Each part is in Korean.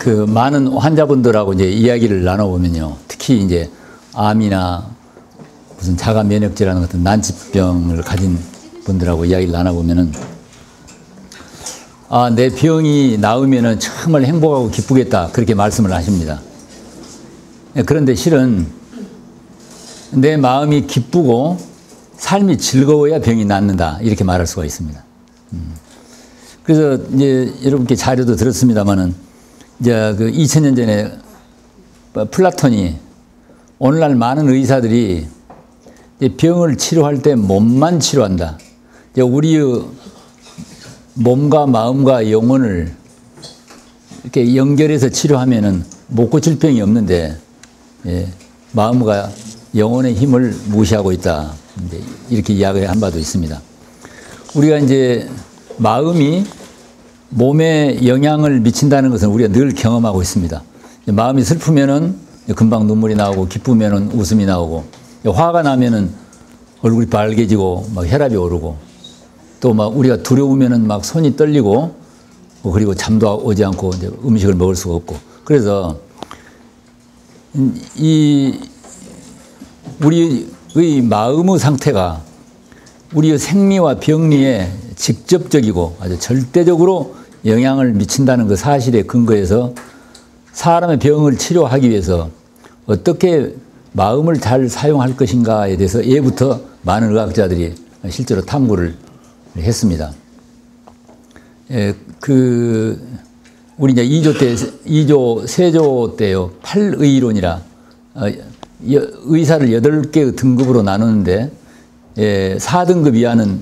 그 많은 환자분들하고 이제 이야기를 나눠보면요. 특히 이제 암이나 무슨 자가 면역질환 같은 난치병을 가진 분들하고 이야기를 나눠보면은 아, 내 병이 나으면은 정말 행복하고 기쁘겠다. 그렇게 말씀을 하십니다. 그런데 실은 내 마음이 기쁘고 삶이 즐거워야 병이 낫는다. 이렇게 말할 수가 있습니다. 그래서 이제 여러분께 자료도 들었습니다만은 이제 그 2000년 전에 플라톤이 오늘날 많은 의사들이 병을 치료할 때 몸만 치료한다. 우리의 몸과 마음과 영혼을 이렇게 연결해서 치료하면은 못 고칠 병이 없는데, 예, 마음과 영혼의 힘을 무시하고 있다. 이렇게 이야기한 바도 있습니다. 우리가 이제 마음이 몸에 영향을 미친다는 것은 우리가 늘 경험하고 있습니다. 마음이 슬프면은 금방 눈물이 나오고, 기쁘면은 웃음이 나오고, 화가 나면은 얼굴이 빨개지고 막 혈압이 오르고, 또 막 우리가 두려우면은 막 손이 떨리고, 그리고 잠도 오지 않고 이제 음식을 먹을 수가 없고. 그래서 우리의 마음의 상태가 우리의 생리와 병리에 직접적이고 아주 절대적으로 영향을 미친다는 그 사실에 근거해서 사람의 병을 치료하기 위해서 어떻게 마음을 잘 사용할 것인가에 대해서 예부터 많은 의학자들이 실제로 탐구를 했습니다. 우리 이제 세조 때요, 8의론이라, 의사를 8개 등급으로 나누는데, 4등급 이하는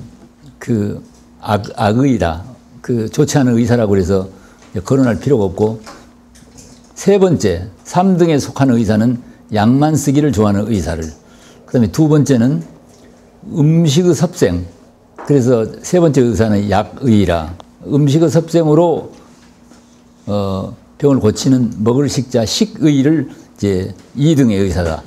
그 악의라, 그 좋지 않은 의사라고 그래서 거론할 필요가 없고, 세 번째, 3등에 속하는 의사는 약만 쓰기를 좋아하는 의사를, 그 다음에 두 번째는 음식의 섭생, 그래서 세 번째 의사는 약의라, 음식의 섭생으로 병을 고치는 먹을 식자 식의를 이제 2등의 의사다.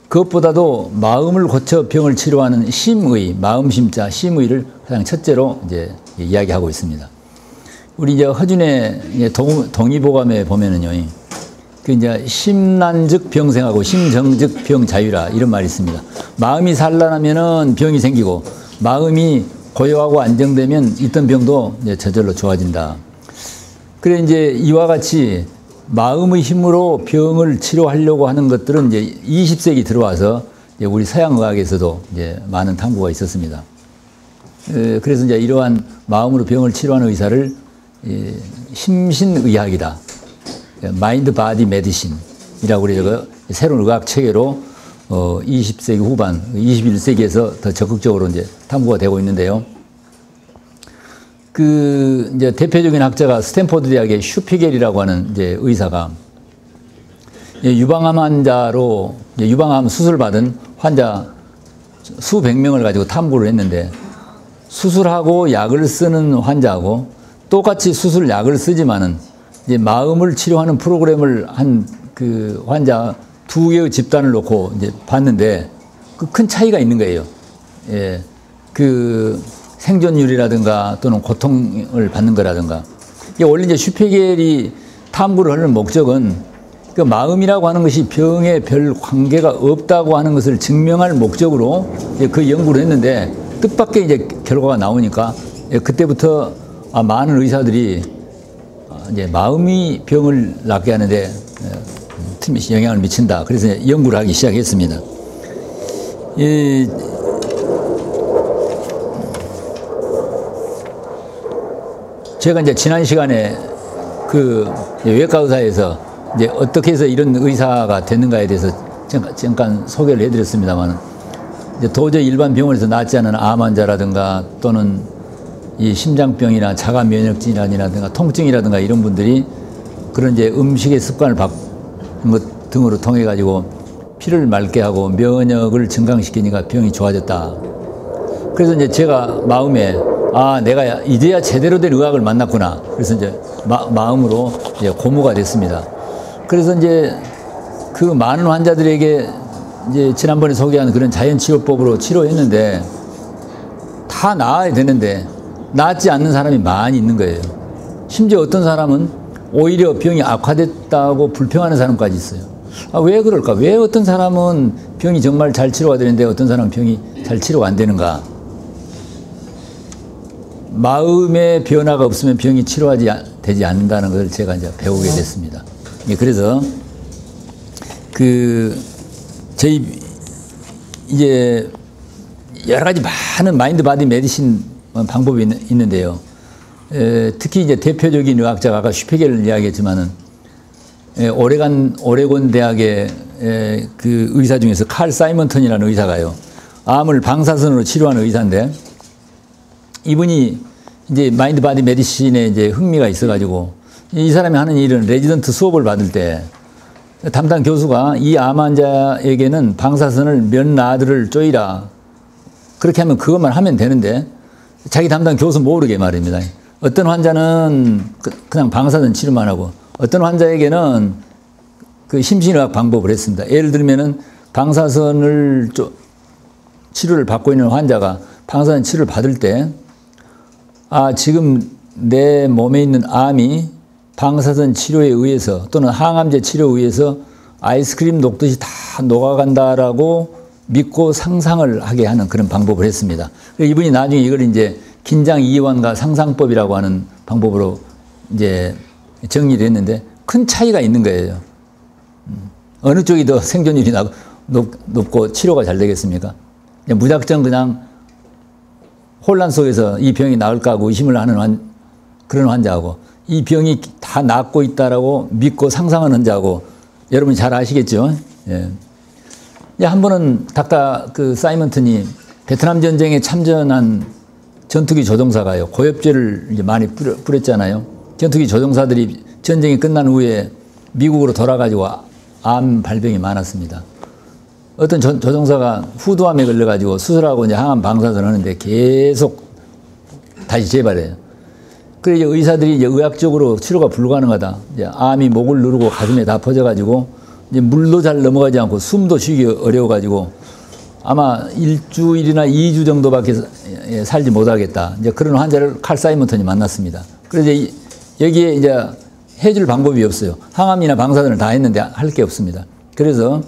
그것보다도 마음을 고쳐 병을 치료하는 심의, 마음심자 심의를 가장 첫째로 이제 이야기하고 있습니다. 우리 이제 허준의 동의보감에 보면은요, 그 이제 심난즉 병생하고 심정즉 병자유라 이런 말이 있습니다. 마음이 산란하면은 병이 생기고, 마음이 고요하고 안정되면 있던 병도 이제 저절로 좋아진다. 그래 이제 이와 같이 마음의 힘으로 병을 치료하려고 하는 것들은 이제 20세기 들어와서 이제 우리 서양의학에서도 이제 많은 탐구가 있었습니다. 그래서 이제 이러한 마음으로 병을 치료하는 의사를 심신의학이다. 마인드 바디 메디신이라고 그래서 새로운 의학 체계로 20세기 후반, 21세기에서 더 적극적으로 이제 탐구가 되고 있는데요. 그 이제 대표적인 학자가 스탠포드 대학의 슈피겔이라고 하는 이제 의사가 유방암 환자로 유방암 수술 받은 환자 수백 명을 가지고 탐구를 했는데, 수술하고 약을 쓰는 환자하고 똑같이 수술 약을 쓰지만은 이제 마음을 치료하는 프로그램을 한 그 환자 2개의 집단을 놓고 이제 봤는데 그 큰 차이가 있는 거예요. 예. 그 생존율이라든가 또는 고통을 받는 거라든가. 원래 이제 슈피겔이 탐구를 하는 목적은 그 마음이라고 하는 것이 병에 별 관계가 없다고 하는 것을 증명할 목적으로 그 연구를 했는데, 뜻밖의 이제 결과가 나오니까 그때부터 많은 의사들이 이제 마음이 병을 낫게 하는데 영향을 미친다. 그래서 연구를 하기 시작했습니다. 제가 이제 지난 시간에 그 외과 의사에서 이제 어떻게 해서 이런 의사가 됐는가에 대해서 잠깐 소개를 해드렸습니다만, 이제 도저히 일반 병원에서 낫지 않은 암 환자라든가 또는 이 심장병이나 자가 면역질환이라든가 통증이라든가 이런 분들이 그런 이제 음식의 습관을 바꾸는 것 등으로 통해 가지고 피를 맑게 하고 면역을 증강시키니까 병이 좋아졌다. 그래서 이제 제가 마음에 내가 이제야 제대로 된 의학을 만났구나. 그래서 이제 마음으로 이제 고무가 됐습니다. 그래서 이제 그 많은 환자들에게 이제 지난번에 소개한 그런 자연치료법으로 치료했는데 다 나아야 되는데 낫지 않는 사람이 많이 있는 거예요. 심지어 어떤 사람은 오히려 병이 악화됐다고 불평하는 사람까지 있어요. 왜 그럴까? 왜 어떤 사람은 병이 정말 잘 치료가 되는데 어떤 사람은 병이 잘 치료가 안 되는가? 마음의 변화가 없으면 병이 되지 않는다는 것을 제가 이제 배우게 됐습니다. 그래서 저희 이제 여러 가지 많은 마인드 바디 메디신 방법이 있는데요. 특히 이제 대표적인 의학자가 아까 슈페겔을 이야기했지만은 오레곤 대학의 그 의사 중에서 칼 사이먼턴이라는 의사가요. 암을 방사선으로 치료하는 의사인데 이분이 이제 마인드 바디 메디신에 이제 흥미가 있어가지고 이 사람이 하는 일은 레지던트 수업을 받을 때 담당 교수가 이 암 환자에게는 방사선을 몇 나드를 쪼이라. 그렇게 하면 그것만 하면 되는데 자기 담당 교수 모르게 말입니다. 어떤 환자는 그냥 방사선 치료만 하고 어떤 환자에게는 그 심신의학 방법을 했습니다. 예를 들면은 방사선을 치료를 받고 있는 환자가 방사선 치료를 받을 때 지금 내 몸에 있는 암이 방사선 치료에 의해서 또는 항암제 치료에 의해서 아이스크림 녹듯이 다 녹아간다라고 믿고 상상을 하게 하는 그런 방법을 했습니다. 이분이 나중에 이걸 이제 긴장 이완과 상상법이라고 하는 방법으로 이제 정리를 했는데 큰 차이가 있는 거예요. 어느 쪽이 더 생존율이 높고 치료가 잘 되겠습니까? 무작정 그냥 혼란 속에서 이 병이 나을까 하고 의심을 하는 그런 환자하고 이 병이 다 낫고 있다라고 믿고 상상하는 환자하고 여러분이 잘 아시겠죠? 한 번은 그 사이먼턴이 베트남 전쟁에 참전한 전투기 조종사가요. 고엽제를 이제 많이 뿌렸잖아요. 전투기 조종사들이 전쟁이 끝난 후에 미국으로 돌아가지고 암 발병이 많았습니다. 어떤 조종사가 후두암에 걸려가지고 수술하고 이제 항암 방사선 하는데 계속 다시 재발해요. 그래서 의사들이 이제 의학적으로 치료가 불가능하다. 이제 암이 목을 누르고 가슴에 다 퍼져가지고 이제 물도 잘 넘어가지 않고 숨도 쉬기 어려워가지고 아마 1주일이나 2주 정도밖에 살지 못하겠다. 이제 그런 환자를 칼 사이먼턴이 만났습니다. 그래서 여기에 이제 해줄 방법이 없어요. 항암이나 방사선을 다 했는데 할 게 없습니다. 그래서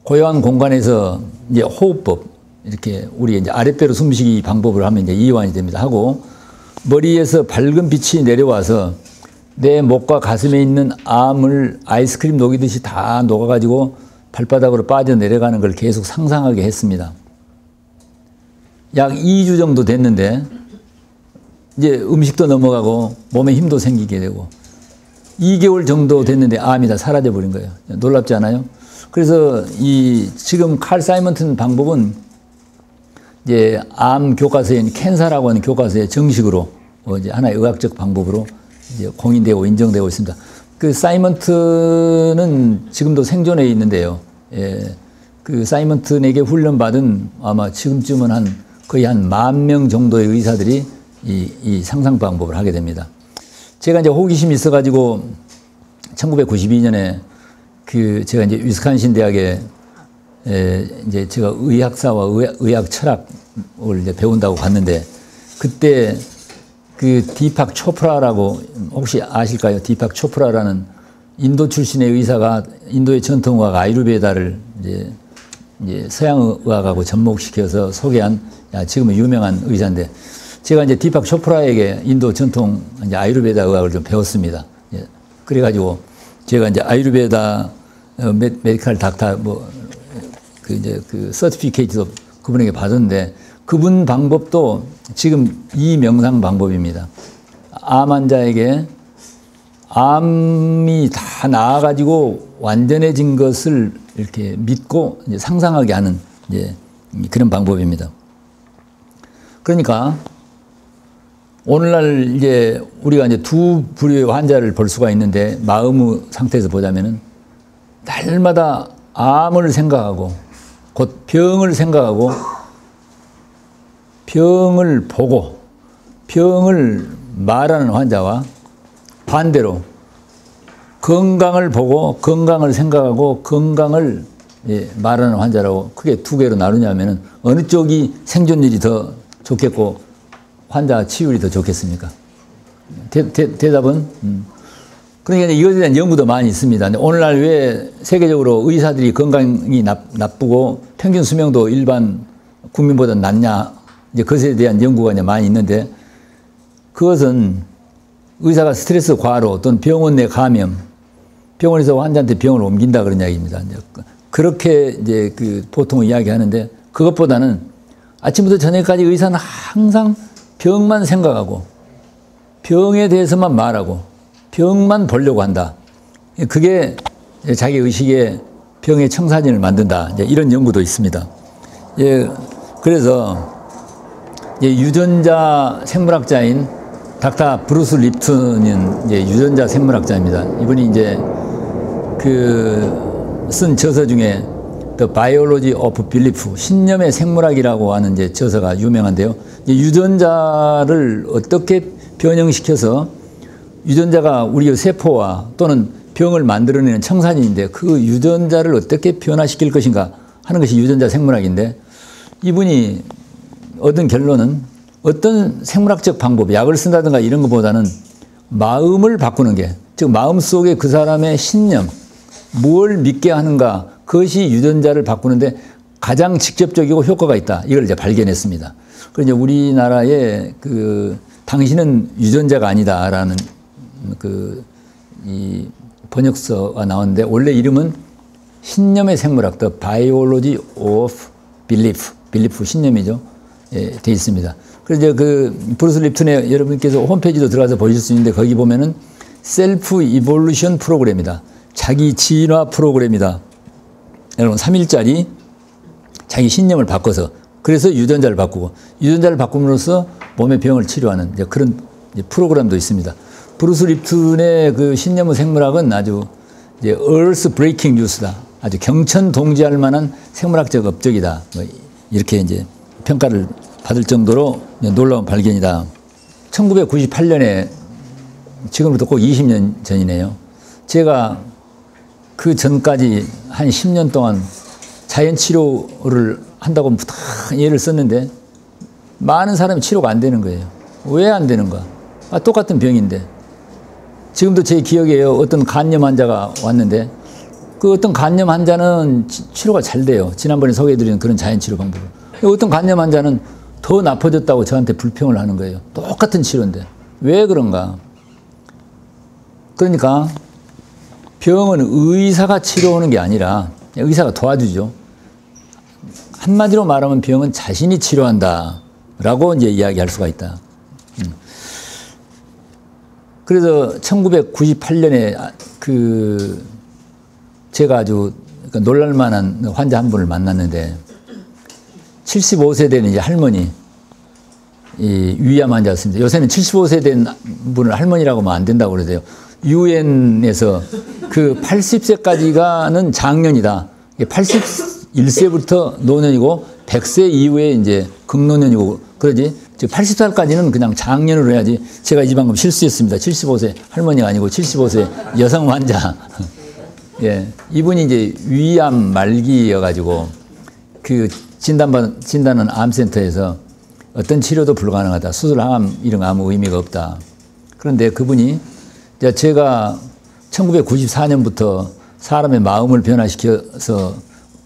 고요한 공간에서 이제 호흡법, 이렇게 우리 이제 아랫배로 숨쉬기 방법을 하면 이제 이완이 됩니다. 하고 머리에서 밝은 빛이 내려와서 내 목과 가슴에 있는 암을 아이스크림 녹이듯이 다 녹아가지고 발바닥으로 빠져내려가는 걸 계속 상상하게 했습니다. 약 2주 정도 됐는데 이제 음식도 넘어가고 몸에 힘도 생기게 되고 2개월 정도 됐는데 암이 다 사라져 버린 거예요. 놀랍지 않아요? 그래서 지금 칼 사이먼턴 방법은 이제 암 교과서인 캔사라고 하는 교과서에 정식으로 이제 하나의 의학적 방법으로 이제 공인되고 인정되고 있습니다. 그 사이먼턴은 지금도 생존해 있는데요. 그 사이먼턴에게 훈련받은 아마 지금쯤은 거의 한 10,000명 정도의 의사들이 이 상상 방법을 하게 됩니다. 제가 이제 호기심이 있어가지고 1992년에 제가 이제 위스콘신 대학에 이제 제가 의학사와 의학 철학을 이제 배운다고 갔는데 그때 그 디팍 초프라라고 혹시 아실까요? 디팍 초프라라는 인도 출신의 의사가 인도의 전통의학 아유르베다를 이제 서양의학하고 접목시켜서 소개한 지금은 유명한 의사인데 제가 이제 디팍 초프라에게 인도 전통 이제 아유르베다 의학을 좀 배웠습니다. 그래가지고 제가 이제 아유르베다 메디칼 닥터 그 서티피케이트도 그분에게 받았는데 그분 방법도 지금 이 명상 방법입니다. 암 환자에게 암이 다 나아가지고 완전해진 것을 이렇게 믿고 이제 상상하게 하는 이제 그런 방법입니다. 그러니까 오늘날 이제 우리가 이제 두 부류의 환자를 볼 수가 있는데 마음의 상태에서 보자면은 날마다 암을 생각하고 곧 병을 생각하고 병을 보고 병을 말하는 환자와 반대로 건강을 보고 건강을 생각하고 건강을 말하는 환자라고 크게 두 개로 나누냐면은 어느 쪽이 생존율이 더 좋겠고 환자 치유율이 더 좋겠습니까? 대답은 그러니까 이것에 대한 연구도 많이 있습니다. 근데 오늘날 왜 세계적으로 의사들이 건강이 나쁘고 평균 수명도 일반 국민보다 낮냐, 이제 그것에 대한 연구가 이제 많이 있는데, 그것은 의사가 스트레스 과로 또는 병원 내 감염, 병원에서 환자한테 병을 옮긴다 그런 이야기입니다. 그렇게 이제 그 보통 이야기하는데, 그것보다는 아침부터 저녁까지 의사는 항상 병만 생각하고 병에 대해서만 말하고 병만 보려고 한다. 그게 자기 의식의 병의 청사진을 만든다. 이제 이런 연구도 있습니다. 예, 그래서 유전자 생물학자인 닥터 브루스 립튼은 이제 유전자 생물학자입니다. 이분이 이제 쓴 저서 중에 The Biology of Belief, 신념의 생물학이라고 하는 이제 저서가 유명한데요. 유전자를 어떻게 변형시켜서 유전자가 우리의 세포와 또는 병을 만들어내는 청산인인데 그 유전자를 어떻게 변화시킬 것인가 하는 것이 유전자 생물학인데, 이분이 얻은 결론은 어떤 생물학적 방법, 약을 쓴다든가 이런 것보다는 마음을 바꾸는 게, 즉 마음속에 그 사람의 신념, 뭘 믿게 하는가, 그것이 유전자를 바꾸는데 가장 직접적이고 효과가 있다. 이걸 이제 발견했습니다. 그래서 이제 우리나라에 당신은 유전자가 아니다라는 이 번역서가 나오는데, 원래 이름은 신념의 생물학, The Biology of Belief, Belief 신념이죠. 예, 돼 있습니다. 그래서 이제 브루스 립튼의 여러분께서 홈페이지도 들어가서 보실 수 있는데, 거기 보면은 셀프 이볼루션 프로그램이다. 자기 진화 프로그램이다. 여러분 3일짜리 자기 신념을 바꿔서, 그래서 유전자를 바꾸고, 유전자를 바꿈으로써 몸의 병을 치료하는 이제 그런 이제 프로그램도 있습니다. 브루스 립튼의 그 신념의 생물학은 아주 이제 earth breaking news다. 아주 경천동지할 만한 생물학적 업적이다. 뭐 이렇게 이제 평가를 받을 정도로 놀라운 발견이다. 1998년에, 지금부터 꼭 20년 전이네요. 제가 그 전까지 한 10년 동안 자연치료를 한다고 예를 썼는데 많은 사람이 치료가 안 되는 거예요. 왜 안 되는가? 똑같은 병인데. 지금도 제 기억에요. 어떤 간염 환자가 왔는데 그 어떤 간염 환자는 치료가 잘 돼요. 지난번에 소개해드린 그런 자연치료 방법을. 어떤 간염 환자는 더 나빠졌다고 저한테 불평을 하는 거예요. 똑같은 치료인데. 왜 그런가? 그러니까 병은 의사가 치료하는 게 아니라 의사가 도와주죠. 한마디로 말하면 병은 자신이 치료한다 라고 이제 이야기할 수가 있다. 그래서 1998년에 제가 아주 놀랄만한 환자 한 분을 만났는데, 75세 된 이제 할머니, 이 위암 환자였습니다. 요새는 75세 된 분을 할머니라고 하면 안 된다고 그러세요. 유엔에서 80세까지가는 장년이다. 81세부터 노년이고 100세 이후에 이제 극노년이고 그러지. 80살까지는 그냥 장년으로 해야지. 제가 이제 방금 실수했습니다. 75세 할머니가 아니고 75세 여성 환자. 예, 이분이 이제 위암 말기여가지고 진단은 암센터에서 어떤 치료도 불가능하다. 수술함 이런 거 아무 의미가 없다. 그런데 그분이 제가 1994년부터 사람의 마음을 변화시켜서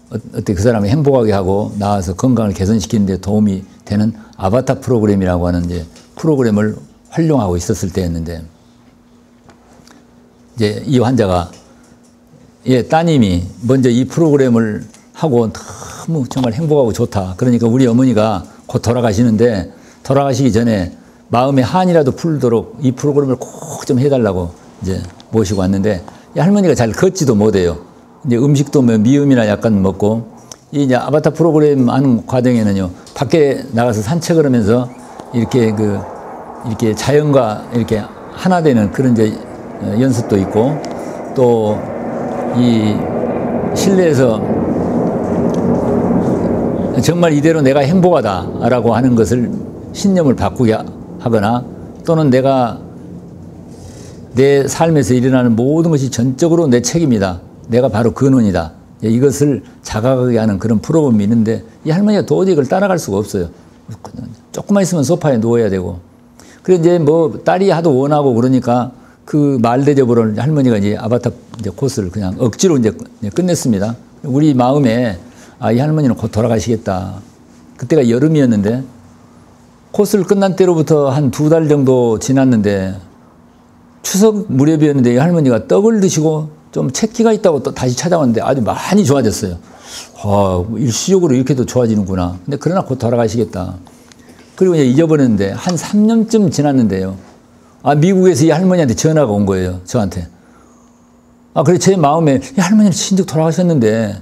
어떻게 그 사람을 행복하게 하고 나와서 건강을 개선시키는 데 도움이 되는 아바타 프로그램이라고 하는 이제 프로그램을 활용하고 있었을 때였는데, 이제 이 환자가 따님이 먼저 이 프로그램을 하고 너무 정말 행복하고 좋다. 그러니까 우리 어머니가 곧 돌아가시는데 돌아가시기 전에 마음의 한이라도 풀도록 이 프로그램을 꼭 좀 해달라고 이제 모시고 왔는데, 이 할머니가 잘 걷지도 못해요. 이제 음식도 미음이나 약간 먹고, 이 이제 아바타 프로그램 하는 과정에는요, 밖에 나가서 산책을 하면서 이렇게 자연과 이렇게 하나 되는 그런 이제 연습도 있고, 또 이 실내에서 정말 이대로 내가 행복하다라고 하는 것을 신념을 바꾸게 하거나, 또는 내가 내 삶에서 일어나는 모든 것이 전적으로 내 책임이다. 내가 바로 근원이다. 이것을 자각하게 하는 그런 프로그램이 있는데, 이 할머니가 도저히 이걸 따라갈 수가 없어요. 조금만 있으면 소파에 누워야 되고. 그래서 이제 딸이 하도 원하고 그러니까 그 말 대접으로 할머니가 이제 아바타 이제 코스를 그냥 억지로 이제 끝냈습니다. 우리 마음에 아, 이 할머니는 곧 돌아가시겠다. 그때가 여름이었는데 코스를 끝난 때로부터 한 2달 정도 지났는데 추석 무렵이었는데 이 할머니가 떡을 드시고 좀 채기가 있다고 또 다시 찾아왔는데 아주 많이 좋아졌어요. 일시적으로 이렇게도 좋아지는구나. 근데 그러나 곧 돌아가시겠다. 그리고 이제 잊어버렸는데 한 3년쯤 지났는데요. 아, 미국에서 이 할머니한테 전화가 온 거예요. 저한테. 아, 그래 제 마음에 이 할머니는 진즉 돌아가셨는데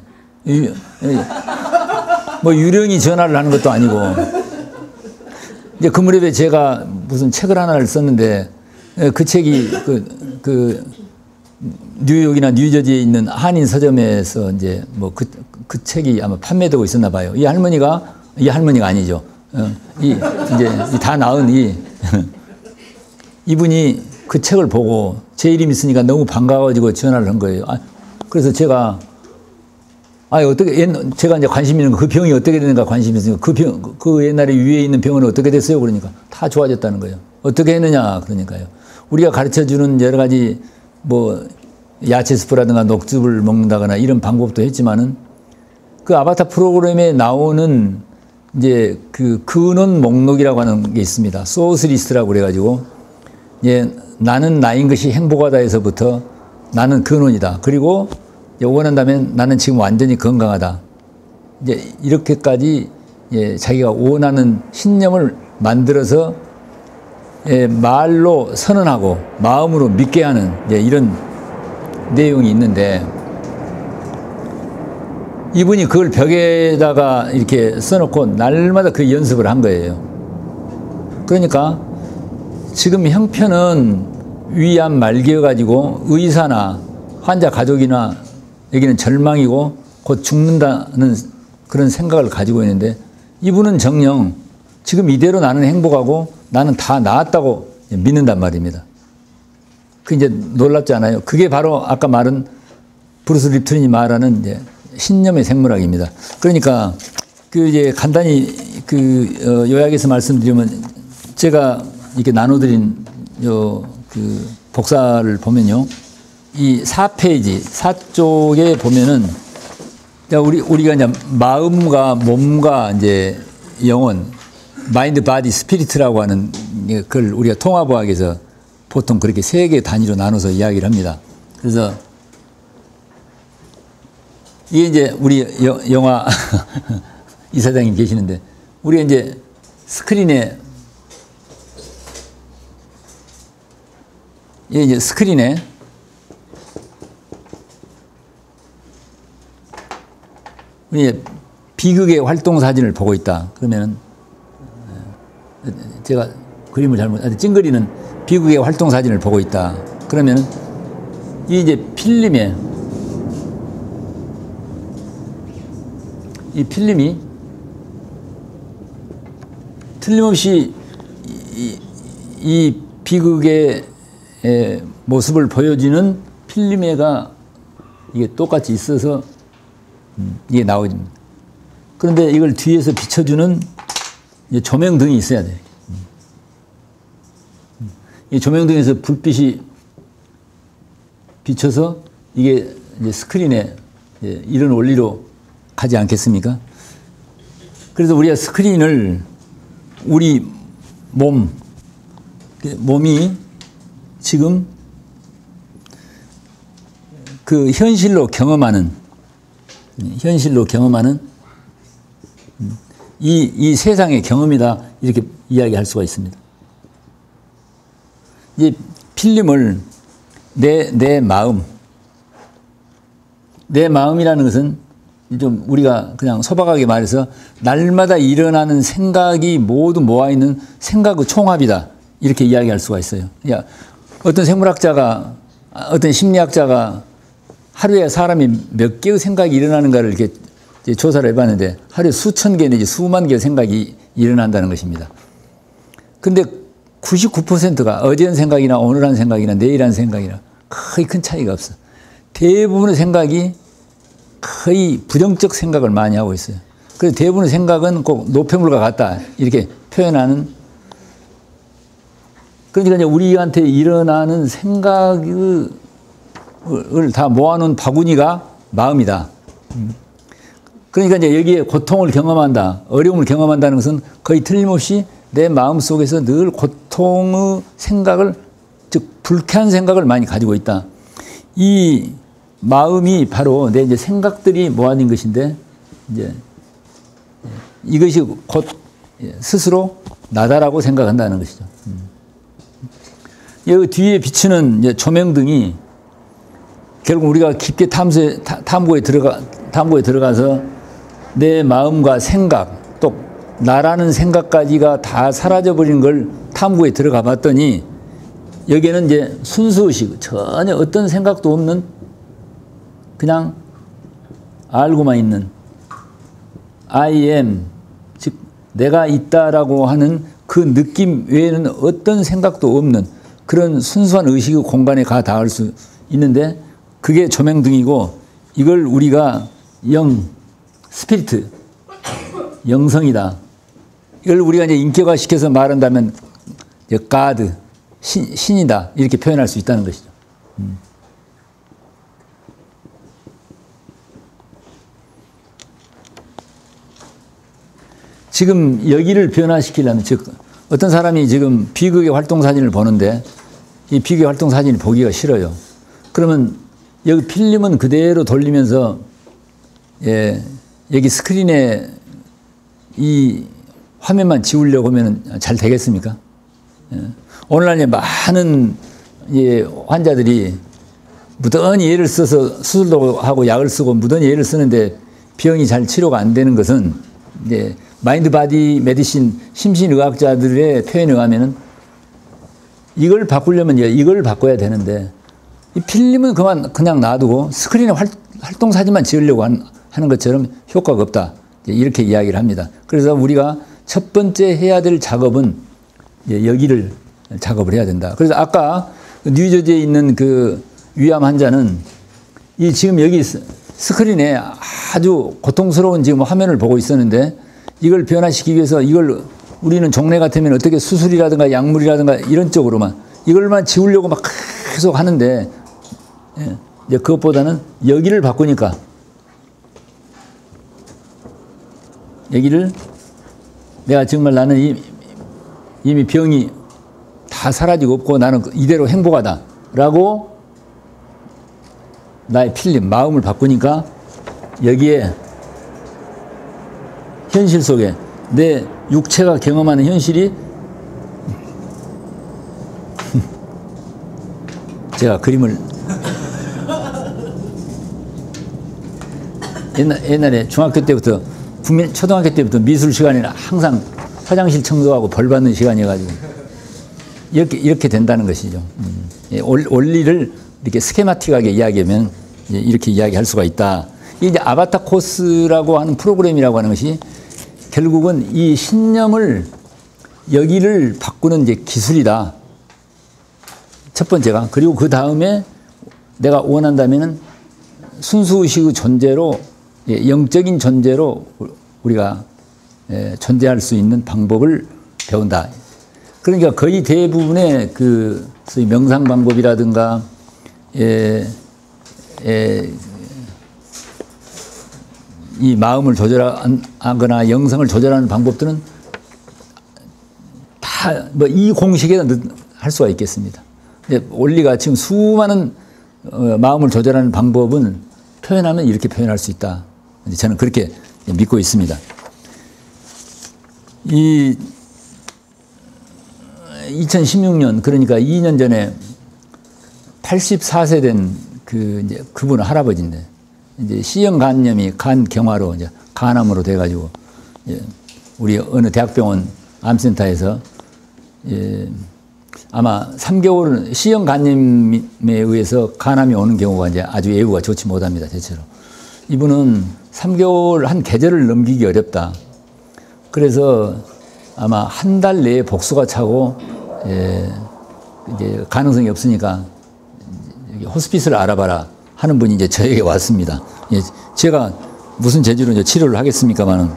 뭐 유령이 전화를 하는 것도 아니고 이제 그 무렵에 제가 무슨 책을 하나를 썼는데 그 책이 그 뉴욕이나 뉴저지에 있는 한인 서점에서 이제 뭐 그 책이 아마 판매되고 있었나 봐요. 이 할머니가 아니죠. 이제 다 나은 이분이 그 책을 보고 제 이름 있으니까 너무 반가워가지고 전화를 한 거예요. 그래서 제가 제가 이제 관심 있는 그 병이 어떻게 되는가 관심이 있으니까 그 옛날에 위에 있는 병은 어떻게 됐어요? 그러니까 다 좋아졌다는 거예요. 어떻게 했느냐? 그러니까요. 우리가 가르쳐 주는 여러 가지 뭐 야채 스프라든가 녹즙을 먹는다거나 이런 방법도 했지만은 그 아바타 프로그램에 나오는 이제 그 근원 목록이라고 하는 게 있습니다. 소스 리스트라고 그래가지고 나는 나인 것이 행복하다에서부터 나는 근원이다. 그리고 원한다면 나는 지금 완전히 건강하다. 이제 이렇게까지 자기가 원하는 신념을 만들어서 말로 선언하고 마음으로 믿게 하는 이런 내용이 있는데 이분이 그걸 벽에다가 이렇게 써놓고 날마다 그 연습을 한 거예요. 그러니까 지금 형편은 위암 말기여가지고 의사나 환자 가족이나 여기는 절망이고 곧 죽는다는 그런 생각을 가지고 있는데 이분은 정녕 지금 이대로 나는 행복하고 나는 다 나았다고 믿는단 말입니다. 그 이제 놀랍지 않아요? 그게 바로 아까 말한 브루스 립튼이 말하는 이제 신념의 생물학입니다. 그러니까 그 이제 간단히 요약해서 말씀드리면 제가 이렇게 나눠드린 그 복사를 보면요. 이 4페이지, 4쪽에 보면은 우리가 이제 마음과 몸과 이제 영혼, 마인드, 바디, 스피리트라고 하는 그걸 우리가 통합의학에서 보통 그렇게 3개 단위로 나눠서 이야기를 합니다. 그래서 이게 이제 우리 영화 이사장님 계시는데 우리가 이제 스크린에 이제 스크린에 우리 비극의 활동 사진을 보고 있다. 그러면은 제가 그림을 찡그리는 비극의 활동 사진을 보고 있다. 그러면은 이 이제 필름에 이 필름이 틀림없이 이 비극의 모습을 보여주는 필름에가 이게 똑같이 있어서 이게 나오집니다. 그런데 이걸 뒤에서 비춰주는 조명등이 있어야 돼요. 이 조명등에서 불빛이 비쳐서 이게 이제 스크린에 이런 원리로 가지 않겠습니까? 그래서 우리가 스크린을 우리 몸이 지금 그 현실로 경험하는 이 세상의 경험이다 이렇게 이야기할 수가 있습니다. 이 필름을 내 마음이라는 것은 좀 우리가 그냥 소박하게 말해서 날마다 일어나는 생각이 모두 모아있는 생각의 총합이다 이렇게 이야기할 수가 있어요. 그러니까 어떤 생물학자가 어떤 심리학자가 하루에 사람이 몇 개의 생각이 일어나는가를 이렇게 조사를 해봤는데 하루에 수천 개 내지 수만 개의 생각이 일어난다는 것입니다. 근데 99%가 어제 한 생각이나 오늘 한 생각이나 내일 한 생각이나 거의 큰 차이가 없어. 대부분의 생각이 거의 부정적 생각을 많이 하고 있어요. 그래서 대부분의 생각은 꼭 노폐물과 같다 이렇게 표현하는 그러니까 이제 우리한테 일어나는 생각을 다 모아놓은 바구니가 마음이다. 그러니까 이제 여기에 고통을 경험한다, 어려움을 경험한다는 것은 거의 틀림없이 내 마음 속에서 늘 고통의 생각을, 즉 불쾌한 생각을 많이 가지고 있다. 이 마음이 바로 내 이제 생각들이 모아진 것인데, 이제 이것이 곧 스스로 나다라고 생각한다는 것이죠. 여기 뒤에 비추는 이제 조명등이 결국 우리가 깊게 탐구에 들어가서 내 마음과 생각, 또 나라는 생각까지가 다 사라져버린 걸 탐구에 들어가 봤더니 여기에는 이제 순수의식, 전혀 어떤 생각도 없는 그냥 알고만 있는 I am, 즉 내가 있다라고 하는 그 느낌 외에는 어떤 생각도 없는 그런 순수한 의식의 공간에 가 닿을 수 있는데, 그게 조명등이고, 이걸 우리가 스피리트, 영성이다. 이걸 우리가 이제 인격화 시켜서 말한다면 God, 신이다, 이렇게 표현할 수 있다는 것이죠. 지금 여기를 변화시키려면, 즉 어떤 사람이 지금 비극의 활동 사진을 보는데 이 비극의 활동 사진이 보기가 싫어요. 그러면 여기 필름은 그대로 돌리면서 여기 스크린에 이 화면만 지우려고 하면 잘 되겠습니까? 오늘날 많은 환자들이 무던히 애를 써서 수술도 하고 약을 쓰고 무던히 애를 쓰는데 병이 잘 치료가 안 되는 것은 이제 마인드 바디 메디신 심신의학자들의 표현에 의하면은 이걸 바꾸려면 이걸 바꿔야 되는데 이 필름은 그냥 놔두고 스크린에 활동 사진만 지으려고 하는 것처럼 효과가 없다. 이렇게 이야기를 합니다. 그래서 우리가 첫 번째 해야 될 작업은 여기를 작업을 해야 된다. 그래서 아까 뉴저지에 있는 그 위암 환자는 이 지금 여기 스크린에 아주 고통스러운 지금 화면을 보고 있었는데 이걸 변화시키기 위해서 이걸 우리는 종래 같으면 어떻게 수술이라든가 약물이라든가 이런 쪽으로만 이걸만 지우려고 막 계속 하는데 이제 그것보다는 여기를 바꾸니까 여기를 내가 정말 나는 이미 병이 다 사라지고 없고 나는 이대로 행복하다 라고 나의 필름, 마음을 바꾸니까 여기에 현실 속에 내 육체가 경험하는 현실이 제가 그림을 옛날에 중학교 때부터 초등학교 때부터 미술 시간에는 항상 화장실 청소하고 벌 받는 시간이어가지고 이렇게 된다는 것이죠. 원리를 이렇게 스케마틱하게 이야기하면 이렇게 이야기할 수가 있다. 이제 아바타 코스라고 하는 프로그램이라고 하는 것이 결국은 이 신념을 여기를 바꾸는 이제 기술이다. 첫 번째가. 그리고 그 다음에 내가 원한다면은 순수의식의 존재로 영적인 존재로 우리가 존재할 수 있는 방법을 배운다. 그러니까 거의 대부분의 그 소위 명상 방법이라든가 이 마음을 조절하거나 영성을 조절하는 방법들은 다 뭐 이 공식에 할 수가 있겠습니다. 근데 원리가 지금 수많은 마음을 조절하는 방법은 표현하면 이렇게 표현할 수 있다. 저는 그렇게 믿고 있습니다. 이 2016년 그러니까 2년 전에 84세 된 그분 할아버지인데 이제 C형 간염이 간 경화로 이제 간암으로 돼가지고 우리 어느 대학병원 암센터에서 아마 3개월 C형 간염에 의해서 간암이 오는 경우가 이제 아주 예후가 좋지 못합니다. 대체로 이분은 3개월 한 계절을 넘기기 어렵다. 그래서 아마 한 달 내에 복수가 차고 이제 가능성이 없으니까 호스피스를 알아봐라 하는 분이 이제 저에게 왔습니다. 제가 무슨 재주로 이제 치료를 하겠습니까만은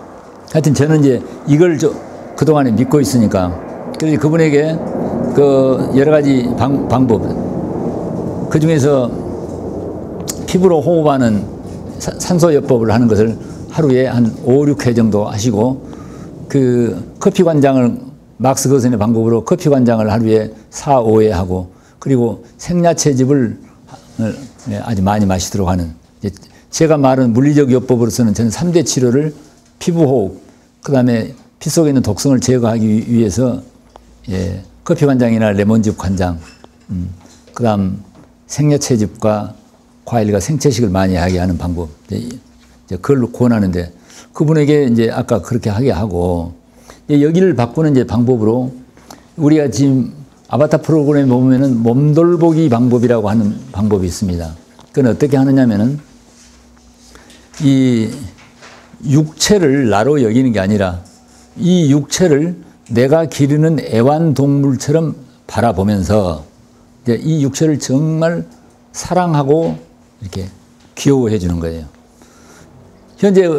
하여튼 저는 이제 이걸 그동안에 믿고 있으니까 그래서 그분에게 그 여러 가지 방법, 그 중에서 피부로 호흡하는 산소요법을 하는 것을 하루에 한 5, 6회 정도 하시고, 그 커피 관장을 막스 거선의 방법으로 커피 관장을 하루에 4, 5회 하고, 그리고 생야채즙을 아주 많이 마시도록 하는, 제가 말한 물리적 요법으로서는 저는 3대 치료를 피부 호흡, 그 다음에 피 속에 있는 독성을 제거하기 위해서 커피 관장이나 레몬즙 관장, 그 다음 생야채즙과 과일과 생채식을 많이 하게 하는 방법, 그걸 권하는데, 그분에게 이제 아까 그렇게 하게 하고, 여기를 바꾸는 이제 방법으로 우리가 지금 아바타 프로그램에 보면은 몸돌보기 방법이라고 하는 방법이 있습니다. 그건 어떻게 하느냐면은 이 육체를 나로 여기는 게 아니라 이 육체를 내가 기르는 애완동물처럼 바라보면서 이제 이 육체를 정말 사랑하고 이렇게 귀여워해 주는 거예요. 현재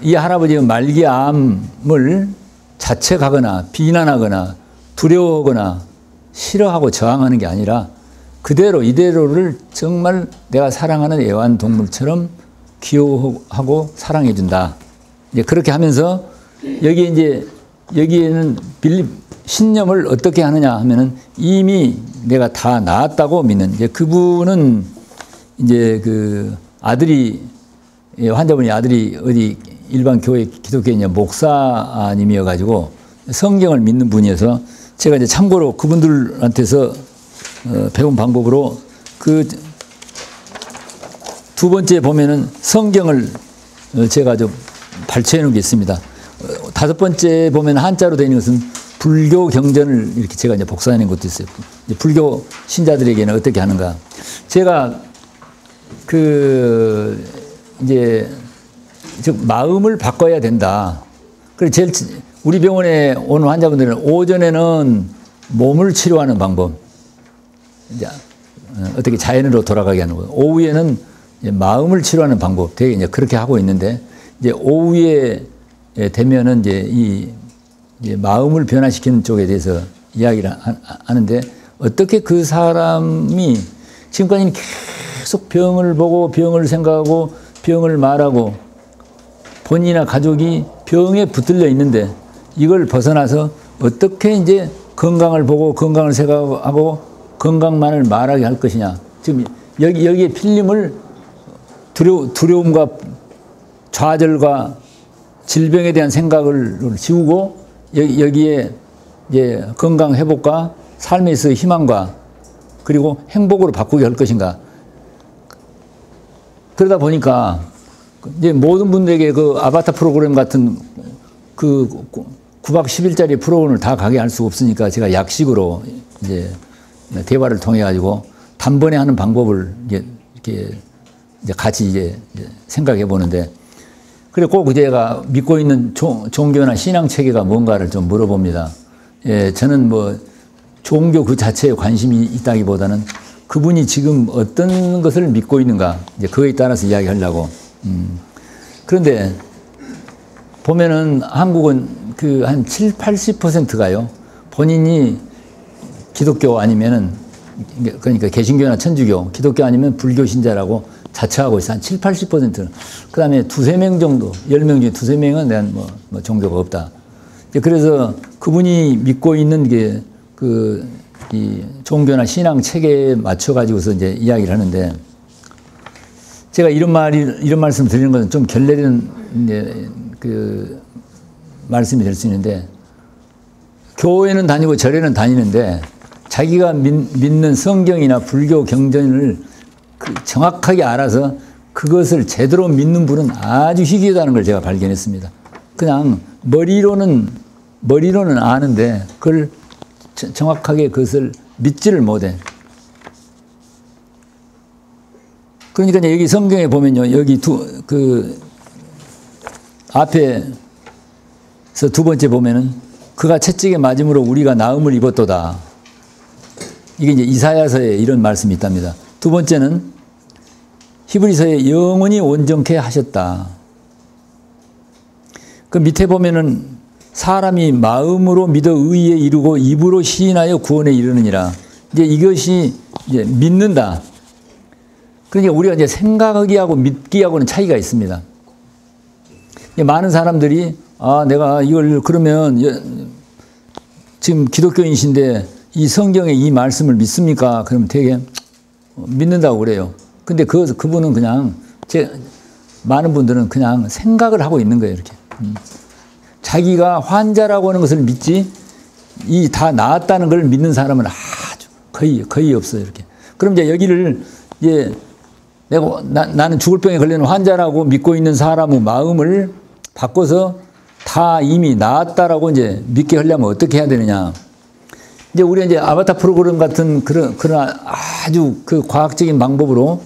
이 할아버지가 말기암을 자책하거나 비난하거나 두려워하거나 싫어하고 저항하는 게 아니라 그대로 이대로를 정말 내가 사랑하는 애완동물처럼 귀여워하고 사랑해 준다. 이제 그렇게 하면서 여기에는 신념을 어떻게 하느냐 하면은 이미 내가 다 나았다고 믿는, 이제 그분은 이제 그 아들이, 환자분이 아들이 어디 일반 교회 기독교인 목사님이어가지고 성경을 믿는 분이어서 제가 이제 참고로 그분들한테서 배운 방법으로 그 두 번째 보면은 성경을 제가 좀 발췌해 놓은 게 있습니다. 다섯 번째 보면 한자로 되어 있는 것은 불교 경전을 이렇게 제가 이제 복사해 낸 것도 있어요. 불교 신자들에게는 어떻게 하는가. 제가 이제 즉 마음을 바꿔야 된다. 그래서 제일 우리 병원에 오는 환자분들은 오전에는 몸을 치료하는 방법, 이제 어떻게 자연으로 돌아가게 하는 거예요. 오후에는 이제 마음을 치료하는 방법, 되게 이제 그렇게 하고 있는데, 이제 오후에 되면은 이제 마음을 변화시키는 쪽에 대해서 이야기를 하는데, 어떻게 그 사람이 지금까지는 계속 병을 보고 병을 생각하고 병을 말하고 본인이나 가족이 병에 붙들려 있는데 이걸 벗어나서 어떻게 이제 건강을 보고 건강을 생각하고 건강만을 말하게 할 것이냐. 지금 여기에 필름을 두려움과 좌절과 질병에 대한 생각을 지우고 여기에 이제 건강 회복과 삶에 있어의 희망과 그리고 행복으로 바꾸게 할 것인가. 그러다 보니까 이제 모든 분들에게 그 아바타 프로그램 같은 그 9박 10일짜리 프로그램을 다 가게 할 수가 없으니까 제가 약식으로 이제 대화를 통해 가지고 단번에 하는 방법을 이렇게 이제 같이 이제 생각해 보는데, 그래 꼭 제가 믿고 있는 종교나 신앙 체계가 뭔가를 좀 물어봅니다. 저는 뭐 종교 그 자체에 관심이 있다기보다는 그분이 지금 어떤 것을 믿고 있는가, 이제 그거에 따라서 이야기하려고. 그런데 보면은 한국은 그 한 7, 80%가요. 본인이 기독교 아니면은, 그러니까 개신교나 천주교, 기독교 아니면 불교 신자라고 자처하고 있어. 한 7, 80%는. 그 다음에 두세 명 정도, 10명 중에 두세 명은 내가 뭐 종교가 없다. 그래서 그분이 믿고 있는 게 이 종교나 신앙 체계에 맞춰가지고서 이제 이야기를 하는데, 제가 이런 말씀 드리는 것은 좀 결례된 이제 그 말씀이 될 수 있는데, 교회는 다니고 절에는 다니는데 자기가 믿는 성경이나 불교 경전을 정확하게 알아서 그것을 제대로 믿는 분은 아주 희귀하다는 걸 제가 발견했습니다. 그냥 머리로는 아는데 그걸 정확하게 그것을 믿지를 못해. 그러니까 여기 성경에 보면요, 여기 앞에서 두 번째 보면은 그가 채찍에 맞음으로 우리가 나음을 입었도다. 이게 이제 이사야서에 이런 말씀이 있답니다. 두 번째는 히브리서에 영원히 온전케 하셨다. 그 밑에 보면은 사람이 마음으로 믿어 의에 이르고 입으로 시인하여 구원에 이르느니라. 이제 이것이 이제 믿는다. 그러니까 우리가 이제 생각하기하고 믿기하고는 차이가 있습니다. 많은 사람들이 내가 이걸 그러면 지금 기독교인이신데 이 성경의 이 말씀을 믿습니까? 그러면 되게 믿는다고 그래요. 근데 그분은 그냥 많은 분들은 그냥 생각을 하고 있는 거예요, 이렇게. 자기가 환자라고 하는 것을 믿지 이 다 나았다는 걸 믿는 사람은 아주 거의 없어요, 이렇게. 그럼 이제 여기를 이제 나는 죽을 병에 걸리는 환자라고 믿고 있는 사람의 마음을 바꿔서 다 이미 나았다라고 이제 믿게 하려면 어떻게 해야 되느냐. 이제 우리가 이제 아바타 프로그램 같은 그런 아주 그 과학적인 방법으로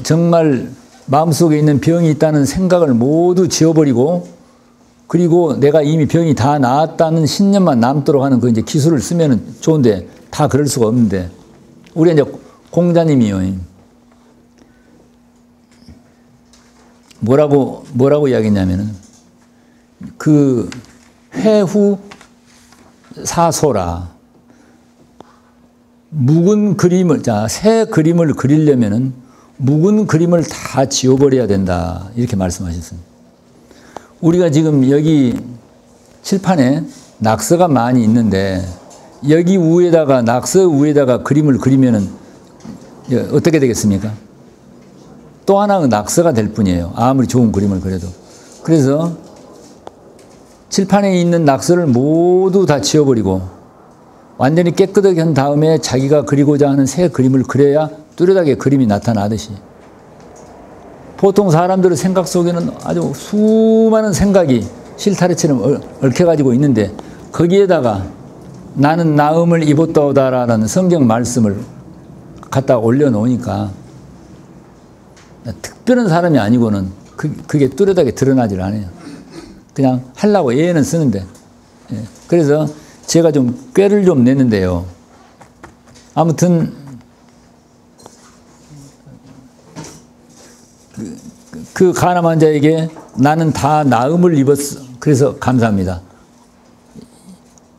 정말 마음속에 있는 병이 있다는 생각을 모두 지워버리고 그리고 내가 이미 병이 다 나았다는 신념만 남도록 하는 그 이제 기술을 쓰면은 좋은데 다 그럴 수가 없는데 우리가 이제 공자님이요. 뭐라고 이야기했냐면은 그 회후 사소라. 묵은 그림을, 새 그림을 그리려면은 묵은 그림을 다 지워버려야 된다. 이렇게 말씀하셨습니다. 우리가 지금 여기 칠판에 낙서가 많이 있는데 여기 위에다가 낙서 위에다가 그림을 그리면은 어떻게 되겠습니까? 또 하나의 낙서가 될 뿐이에요. 아무리 좋은 그림을 그려도. 그래서 칠판에 있는 낙서를 모두 다 지워버리고 완전히 깨끗하게 한 다음에 자기가 그리고자 하는 새 그림을 그려야 뚜렷하게 그림이 나타나듯이 보통 사람들의 생각 속에는 아주 수많은 생각이 실타래처럼 얽혀가지고 있는데 거기에다가 나는 나음을 입었다라는 성경 말씀을 갖다 올려놓으니까 특별한 사람이 아니고는 그게 뚜렷하게 드러나질 않아요. 그냥 하려고 애는 쓰는데. 그래서 제가 좀 꾀를 좀 냈는데요. 아무튼 그 가늠한 자에게 나는 다 나음을 입었어. 그래서 감사합니다.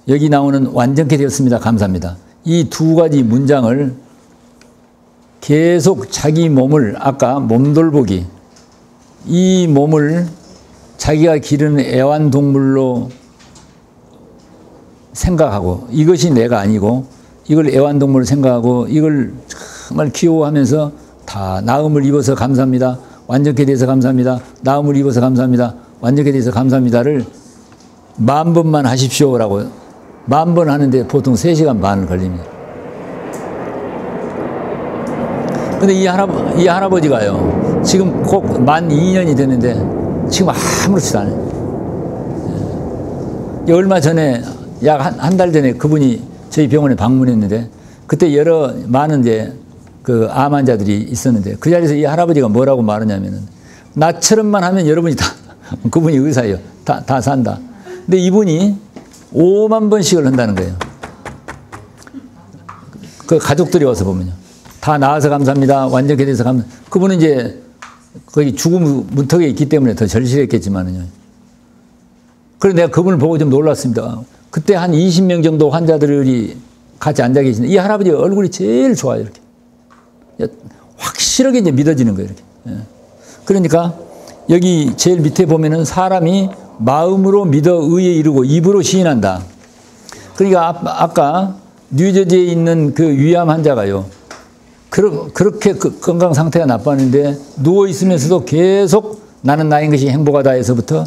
여기 나오는 완전케 되었습니다. 감사합니다. 이 두 가지 문장을 계속 자기 몸을 아까 몸돌보기 이 몸을 자기가 기르는 애완동물로 생각하고 이것이 내가 아니고 이걸 애완동물로 생각하고 이걸 정말 귀여워하면서 다 나음을 입어서 감사합니다. 완전케 돼서 감사합니다. 나음을 입어서 감사합니다. 완전케 돼서 감사합니다를 10,000번만 하십시오라고 10,000번 하는데 보통 3시간 반을 걸립니다. 근데 이 할아버지가요 지금 꼭 만 2년이 됐는데 지금 아무렇지도 않아요. 얼마 전에 약 한 달 전에 그분이 저희 병원에 방문했는데 그때 많은 이제 그 암 환자들이 있었는데 그 자리에서 이 할아버지가 뭐라고 말하냐면은 나처럼만 하면 여러분이 다 그분이 의사예요. 다 산다. 근데 이분이 50,000번씩을 한다는 거예요. 그 가족들이 와서 보면요. 다 나아서 감사합니다. 완전케 돼서 감사합니다. 그분은 이제 거기 죽음 문턱에 있기 때문에 더 절실했겠지만은요. 그래서 내가 그분을 보고 좀 놀랐습니다. 그때 한 20명 정도 환자들이 같이 앉아 계시는데 이 할아버지 얼굴이 제일 좋아요. 이렇게. 확실하게 이제 믿어지는 거예요. 이렇게. 그러니까 여기 제일 밑에 보면은 사람이 마음으로 믿어 의에 이르고 입으로 시인한다. 그러니까 아까 뉴저지에 있는 그 위암 환자가요. 그렇게 건강 상태가 나빴는데 누워 있으면서도 계속 나는 나인 것이 행복하다 해서부터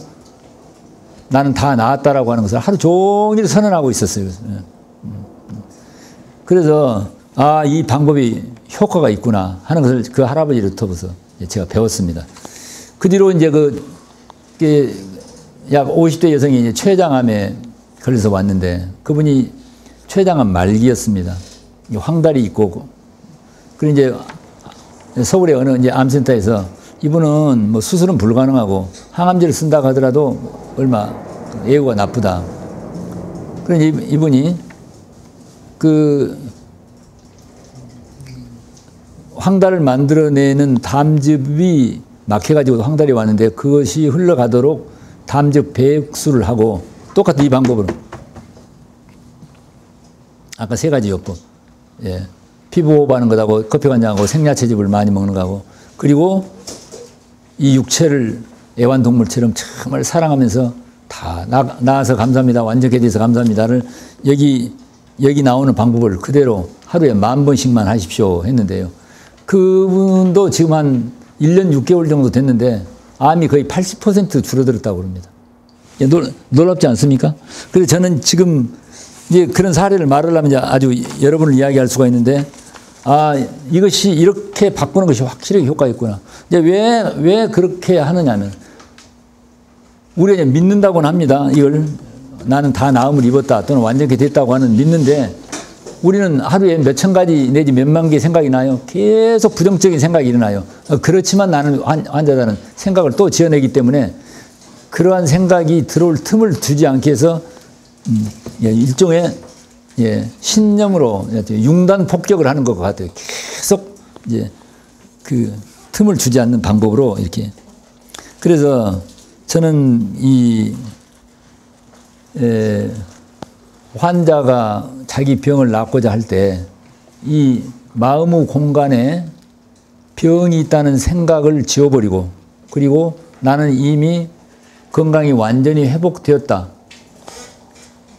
나는 다 나았다라고 하는 것을 하루 종일 선언하고 있었어요. 그래서 이 방법이 효과가 있구나 하는 것을 그 할아버지로부터 제가 배웠습니다. 그 뒤로 이제 약 50대 여성이 이제 췌장암에 걸려서 왔는데 그분이 췌장암 말기였습니다. 황달이 있고 그리고 이제 서울의 어느 이제 암센터에서 이분은 뭐 수술은 불가능하고 항암제를 쓴다고 하더라도 얼마 예후가 나쁘다. 그런데 이분이 그 황달을 만들어내는 담즙이 막혀가지고 황달이 왔는데 그것이 흘러가도록 담즙 배수를 하고 똑같은 이 방법으로. 아까 세 가지 요법. 예. 피부 호흡하는 것하고 커피 관장하고 생야채즙을 많이 먹는 거하고 그리고 이 육체를 애완동물처럼 정말 사랑하면서 다 나아서 감사합니다. 완전케 돼서 감사합니다를 여기 나오는 방법을 그대로 하루에 10,000번씩만 하십시오 했는데요. 그분도 지금 한 1년 6개월 정도 됐는데 암이 거의 80% 줄어들었다고 그럽니다. 놀랍지 않습니까? 그래서 저는 지금 이제 그런 사례를 말하려면 이제 아주 여러 번을 이야기할 수가 있는데 이것이 이렇게 바꾸는 것이 확실히 효과가 있구나. 이제 왜 그렇게 하느냐면 우리가 이제 믿는다고는 합니다. 이걸 나는 다 나음을 입었다 또는 완전히 됐다고 하는 믿는데 우리는 하루에 몇천 가지 내지 몇만 개의 생각이 나요. 계속 부정적인 생각이 일어나요. 그렇지만 나는 환자라는 생각을 또 지어내기 때문에 그러한 생각이 들어올 틈을 두지 않게 해서 일종의 신념으로 융단 폭격을 하는 것 같아요. 계속 이제 그 틈을 주지 않는 방법으로 이렇게. 그래서 저는 이 환자가 자기 병을 낫고자 할 때 이 마음의 공간에 병이 있다는 생각을 지워버리고 그리고 나는 이미 건강이 완전히 회복되었다.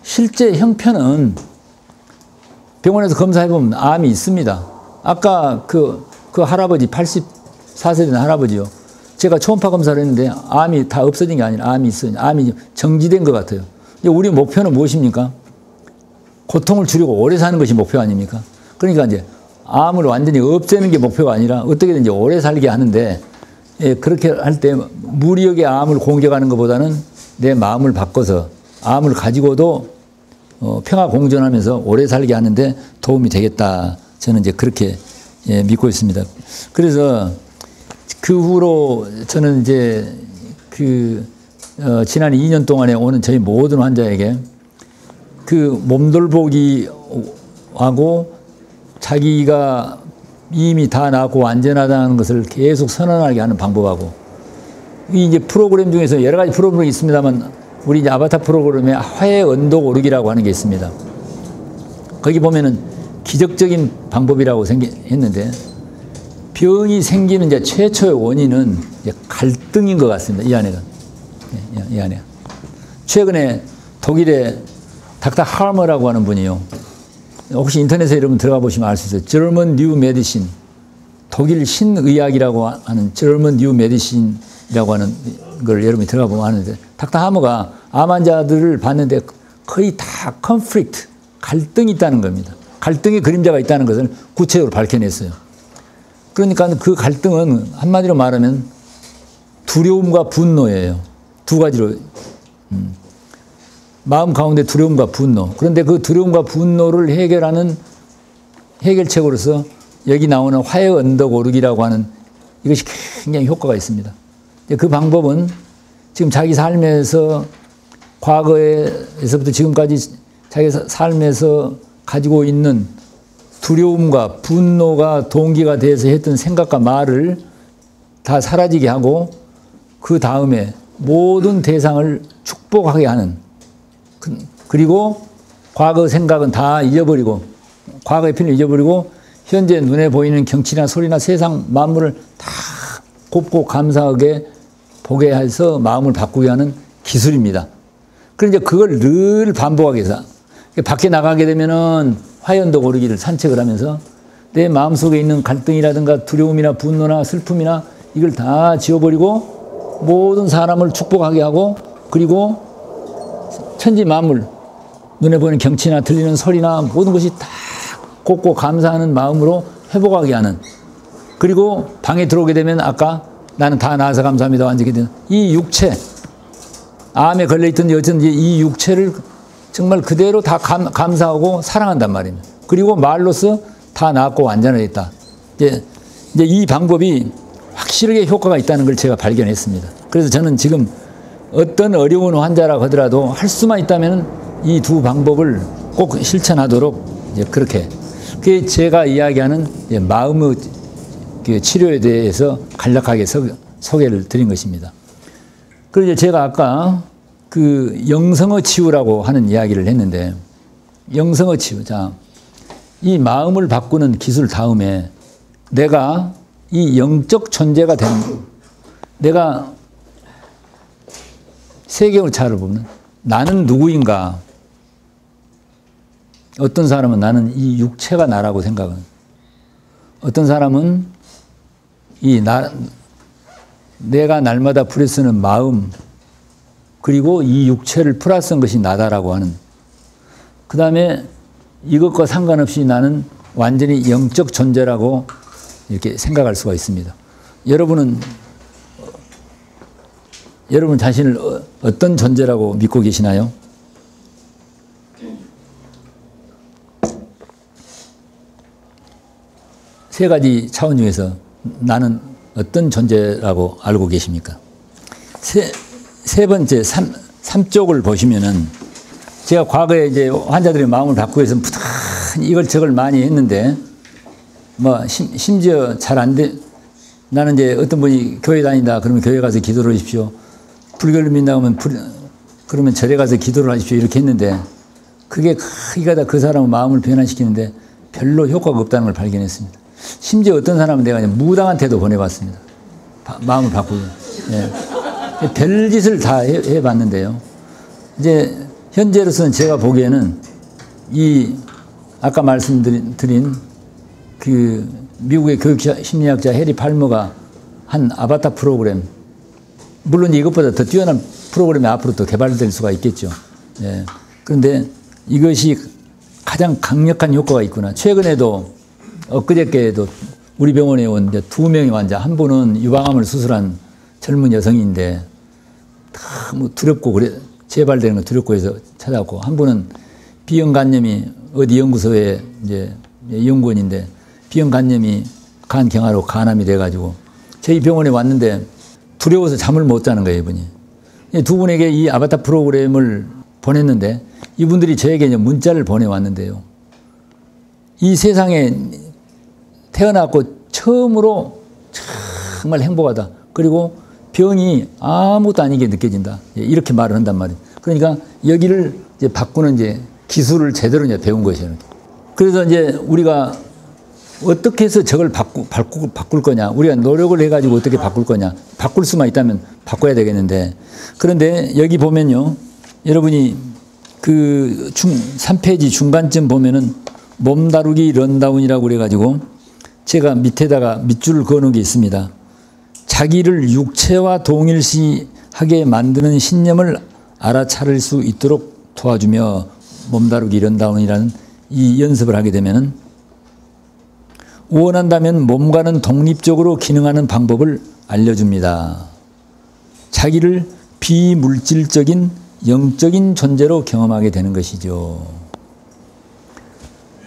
실제 형편은 병원에서 검사해보면 암이 있습니다. 아까 그 할아버지 84세 된 할아버지요. 제가 초음파 검사를 했는데 암이 다 없어진 게 아니라 암이 있어요. 암이 정지된 것 같아요. 우리 목표는 무엇입니까? 고통을 줄이고 오래 사는 것이 목표 아닙니까? 그러니까 이제 암을 완전히 없애는 게 목표가 아니라 어떻게든지 오래 살게 하는데 그렇게 할 때 무리하게 암을 공격하는 것보다는 내 마음을 바꿔서 암을 가지고도 평화 공존하면서 오래 살게 하는데 도움이 되겠다. 저는 이제 그렇게 믿고 있습니다. 그래서 그 후로 저는 이제 지난 2년 동안에 오는 저희 모든 환자에게 그 몸돌보기하고 자기가 이미 다 나았고 완전하다는 것을 계속 선언하게 하는 방법하고 이 이제 프로그램 중에서 여러 가지 프로그램이 있습니다만 우리 이제 아바타 프로그램에 화해 언덕 오르기라고 하는 게 있습니다. 거기 보면은 기적적인 방법이라고 했는데 병이 생기는 이제 최초의 원인은 이제 갈등인 것 같습니다. 이 안에가. 이 안에. 최근에 독일의 닥터 하머라고 하는 분이요. 혹시 인터넷에 여러분 들어가 보시면 알 수 있어요. German New Medicine. 독일 신의학이라고 하는 German New Medicine이라고 하는 걸 여러분이 들어가 보면 아는데 닥터 하머가 암 환자들을 봤는데 거의 다 conflict, 갈등이 있다는 겁니다. 갈등의 그림자가 있다는 것을 구체적으로 밝혀냈어요. 그러니까 그 갈등은 한마디로 말하면 두려움과 분노예요. 두 가지로. 마음 가운데 두려움과 분노. 그런데 그 두려움과 분노를 해결하는 해결책으로서 여기 나오는 화해 언덕 오르기라고 하는 이것이 굉장히 효과가 있습니다. 그 방법은 지금 자기 삶에서 과거에서부터 지금까지 자기 삶에서 가지고 있는 두려움과 분노가 동기가 돼서 했던 생각과 말을 다 사라지게 하고 그 다음에 모든 대상을 축복하게 하는 그리고 과거 생각은 다 잊어버리고 과거의 편을 잊어버리고 현재 눈에 보이는 경치나 소리나 세상 만물을 다 곱고 감사하게 보게 해서 마음을 바꾸게 하는 기술입니다. 그런데 그걸 늘 반복하게 해서 밖에 나가게 되면은 화연도 오르기를 산책을 하면서 내 마음속에 있는 갈등이라든가 두려움이나 분노나 슬픔이나 이걸 다 지워버리고 모든 사람을 축복하게 하고 그리고 천지 만물 눈에 보이는 경치나 들리는 소리나 모든 것이 다 곱고 감사하는 마음으로 회복하게 하는 그리고 방에 들어오게 되면 아까 나는 다 나아서 감사합니다 완전히 되는 이 육체 암에 걸려있던 여전히 이 육체를 정말 그대로 다 감사하고 사랑한단 말입니다. 그리고 말로써 다 나았고 완전하겠다. 이제 이 방법이 확실하게 효과가 있다는 걸 제가 발견했습니다. 그래서 저는 지금 어떤 어려운 환자라고 하더라도 할 수만 있다면 이 두 방법을 꼭 실천하도록 이제 그렇게 그게 제가 이야기하는 마음의 치료에 대해서 간략하게 소개를 드린 것입니다. 그리고 제가 아까 그 영성어 치유라고 하는 이야기를 했는데, 영성어 치유. 자, 이 마음을 바꾸는 기술 다음에 내가 이 영적 존재가 되는 거예요. 내가 세계차를 보면 나는 누구인가? 어떤 사람은 나는 이 육체가 나라고 생각은. 어떤 사람은 내가 날마다 불에 쓰는 마음, 그리고 이 육체를 플러스한 것이 나다라고 하는. 그 다음에 이것과 상관없이 나는 완전히 영적 존재라고 이렇게 생각할 수가 있습니다. 여러분 자신을 어떤 존재라고 믿고 계시나요? 세 가지 차원 중에서 나는 어떤 존재라고 알고 계십니까? 세 번째, 삼쪽을 보시면은, 제가 과거에 이제 환자들의 마음을 바꾸기 위해서 부단히 이걸 많이 했는데, 심지어 잘 안 돼. 나는 이제 어떤 분이 교회 다닌다 그러면 교회 가서 기도를 하십시오. 불교를 믿는다 그러면 절에 가서 기도를 하십시오. 이렇게 했는데, 그게 크게 다 그 사람의 마음을 변화시키는데 별로 효과가 없다는 걸 발견했습니다. 심지어 어떤 사람은 내가 무당한테도 보내봤습니다. 마음을 바꾸고. 예. 별짓을 다 해봤는데요. 이제 현재로서는 제가 보기에는 아까 말씀드린 그 미국의 심리학자 해리 팔머가 한 아바타 프로그램, 물론 이것보다 더 뛰어난 프로그램이 앞으로 또 개발될 수가 있겠죠. 예. 그런데 이것이 가장 강력한 효과가 있구나. 최근에도 엊그저께에도 우리 병원에 온 2명의 환자, 한 분은 유방암을 수술한 젊은 여성인데 너무 두렵고 그래 재발되는 거 두렵고 해서 찾아왔고, 한 분은 비형 간염이 어디 연구소에 이제 연구원인데 비형 간염이 간 경화로 간암이 돼가지고 저희 병원에 왔는데 두려워서 잠을 못 자는 거예요, 이분이. 두 분에게 이 아바타 프로그램을 보냈는데 이분들이 저에게 이제 문자를 보내왔는데요. 이 세상에 태어났고 처음으로 정말 행복하다. 그리고 병이 아무것도 아니게 느껴진다. 이렇게 말을 한단 말이에요. 그러니까 여기를 이제 바꾸는 이제 기술을 제대로 이제 배운 것이에요. 그래서 이제 우리가 어떻게 해서 저걸 바꿀 거냐. 우리가 노력을 해가지고 어떻게 바꿀 거냐. 바꿀 수만 있다면 바꿔야 되겠는데. 그런데 여기 보면요. 여러분이 그 3페이지 중간쯤 보면은 몸 다루기 런다운이라고 그래가지고 제가 밑에다가 밑줄을 그어놓은 게 있습니다. 자기를 육체와 동일시하게 만드는 신념을 알아차릴 수 있도록 도와주며 몸 다루기 런다운이라는 이 연습을 하게 되면은 원한다면 몸과는 독립적으로 기능하는 방법을 알려줍니다. 자기를 비물질적인 영적인 존재로 경험하게 되는 것이죠.